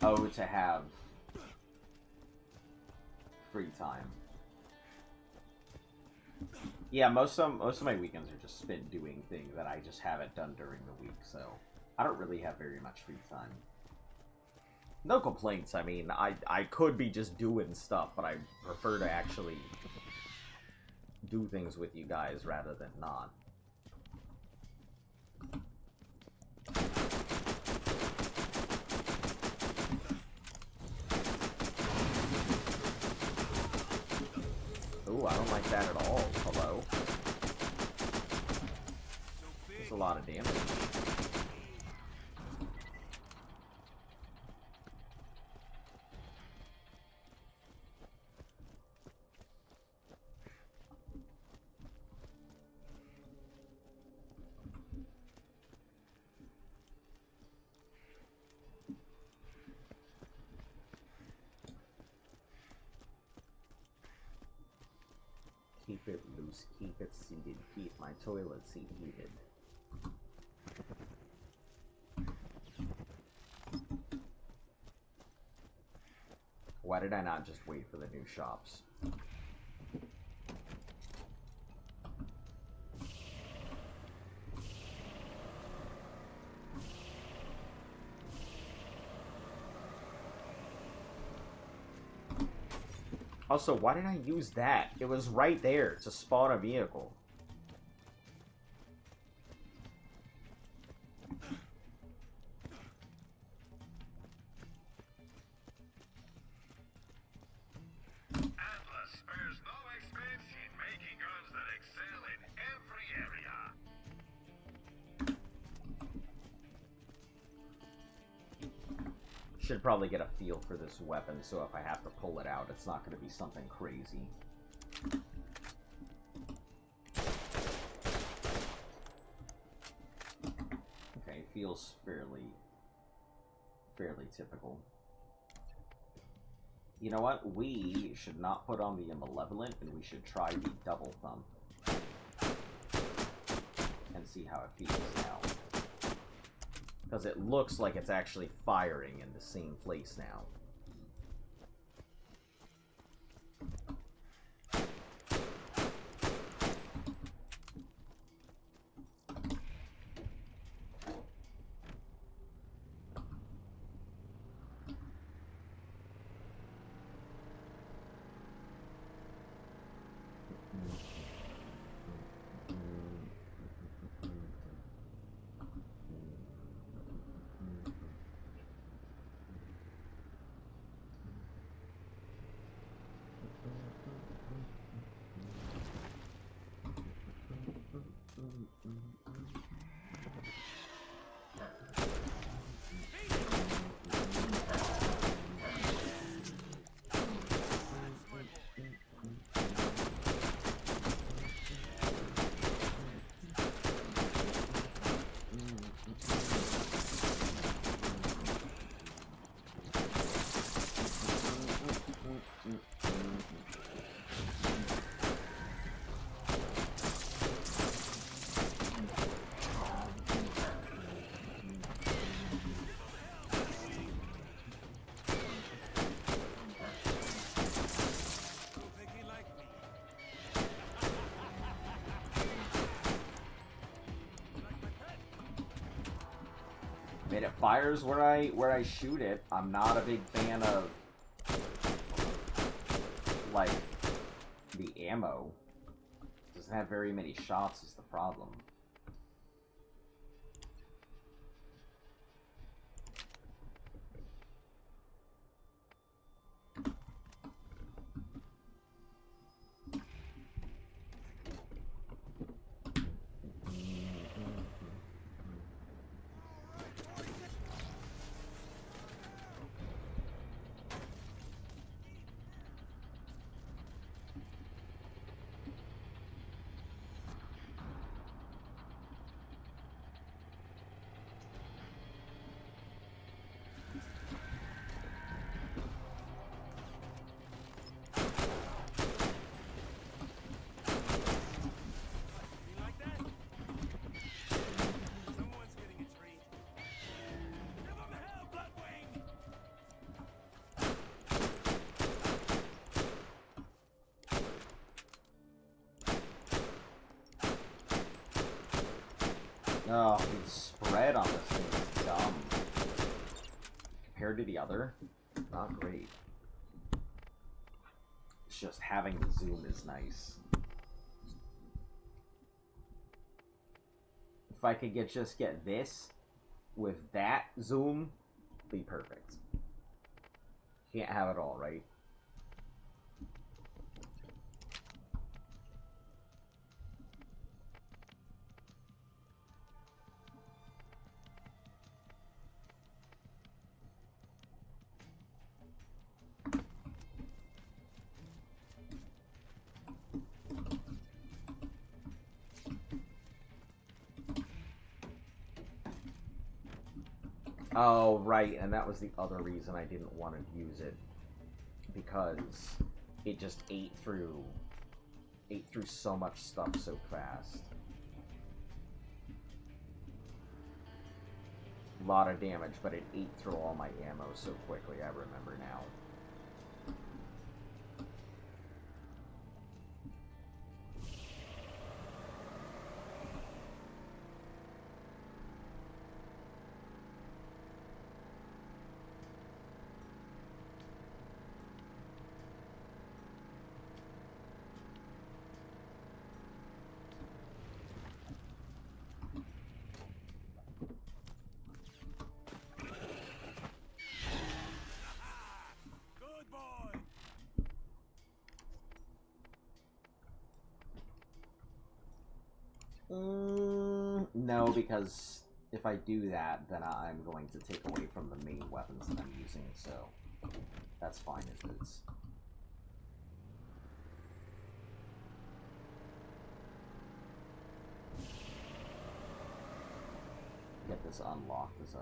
Oh, to have free time. Yeah, most of my weekends are just spent doing things that I just haven't done during the week, so I don't really have very much free time. No complaints. I mean, I could be just doing stuff, but I prefer to actually do things with you guys rather than not. Ooh, I don't like that at all. Hello? That's a lot of damage. Keep it loose, keep it seated, keep my toilet seat heated. Why did I not just wait for the new shops? Also, why did I use that? It was right there to spawn a vehicle. Atlas spares no expense in making guns that excel in every area. Should probably get a feel for this weapon, so if I have to pull it out, it's not going to be something crazy. feels fairly typical. You know what? We should not put on the Malevolent, and we should try the Double Thump. And see how it feels now. Because it looks like it's actually firing in the same place now. I mean, it fires where I shoot it. I'm not a big fan of, like, the ammo. It doesn't have very many shots is the problem. Oh, the spread on this thing is dumb. Compared to the other, not great. It's just having the zoom is nice. If I could just get this with that zoom, be perfect. Can't have it all, right? Oh, right, and that was the other reason I didn't want to use it. Because it just ate through so much stuff so fast. A lot of damage, but it ate through all my ammo so quickly, I remember now. No, because if I do that, then I'm going to take away from the main weapons that I'm using, so that's fine as it is. get this unlocked as a...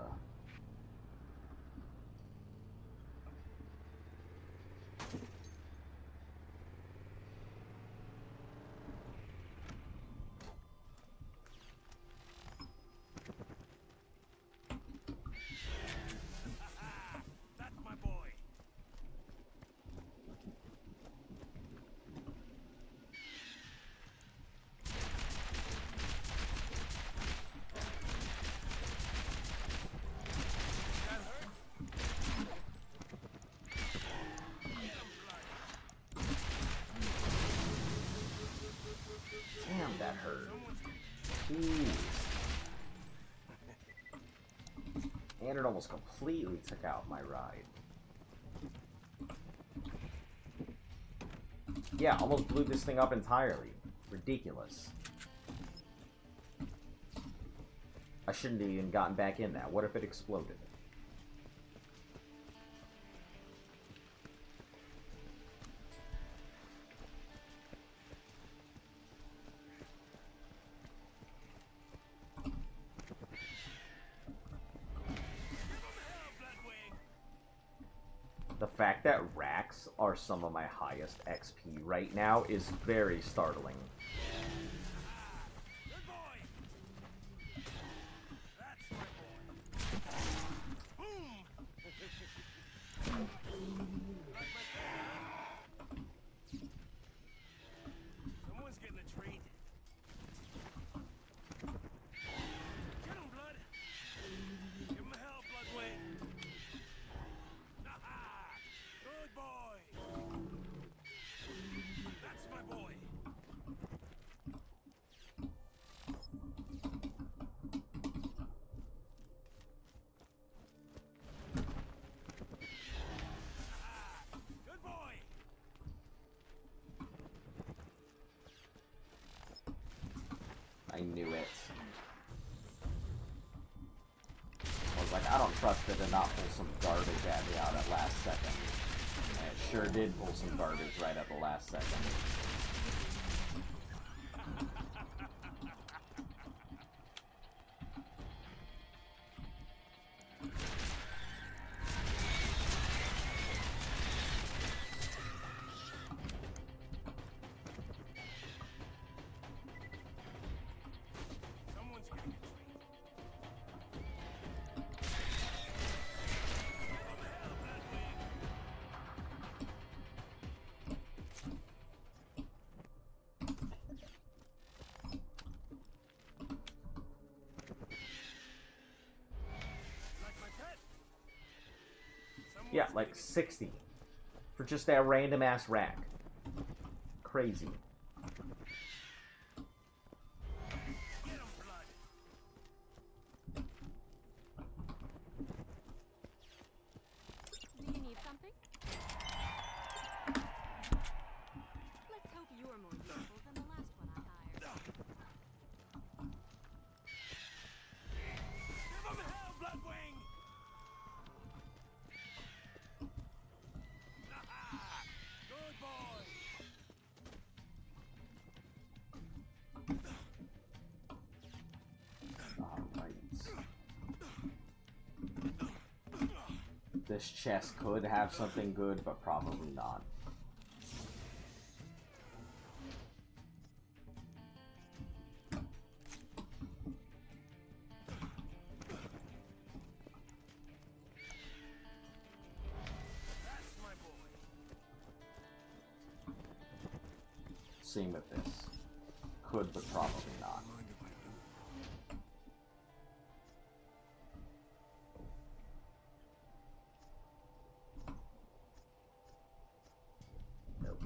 Damn, that hurt. Jeez. And it almost completely took out my ride. Yeah, almost blew this thing up entirely. Ridiculous. I shouldn't have even gotten back in that. What if it exploded? The fact that racks are some of my highest XP right now is very startling. I knew it. I was like, I don't trust it to not pull some garbage at me out at last second. And it sure did pull some garbage right at the last second. Yeah, like 60 for just that random ass rack. Crazy. Do you need something? Let's hope you're more useful than the last one I hired. Give him hell, Bloodwing! Good boy! This chest could have something good, but probably not. Same with this. Could, but probably not. Nope.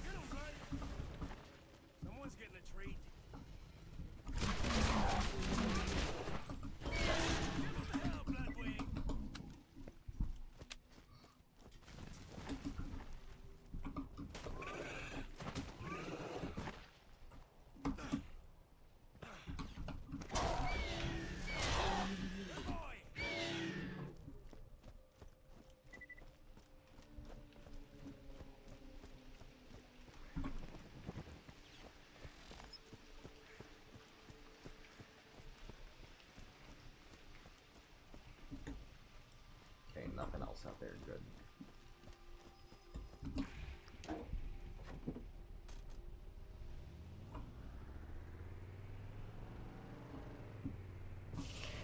Get him, Blood! Someone's getting a treat. else out there good.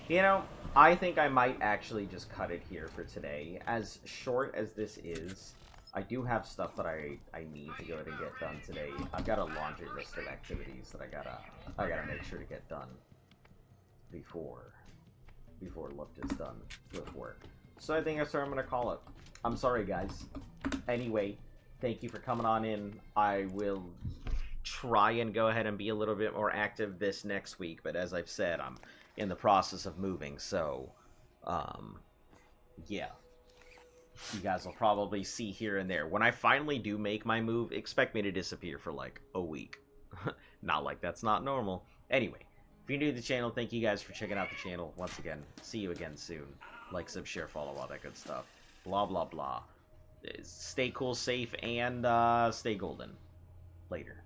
You know, I think I might actually just cut it here for today. As short as this is, I do have stuff that I need to go ahead and get done today. I've got a laundry list of activities that I gotta make sure to get done before Lift is done with work. So I think that's where I'm gonna call it. I'm sorry, guys. Anyway, thank you for coming on in. I will try and go ahead and be a little bit more active this next week, but as I've said, I'm in the process of moving, so yeah. You guys will probably see here and there. When I finally do make my move, expect me to disappear for like a week. Not like that's not normal. Anyway, if you're new to the channel, thank you guys for checking out the channel. Once again, see you again soon. Like, sub, share, follow, all that good stuff. Blah, blah, blah. Stay cool, safe, and stay golden. Later.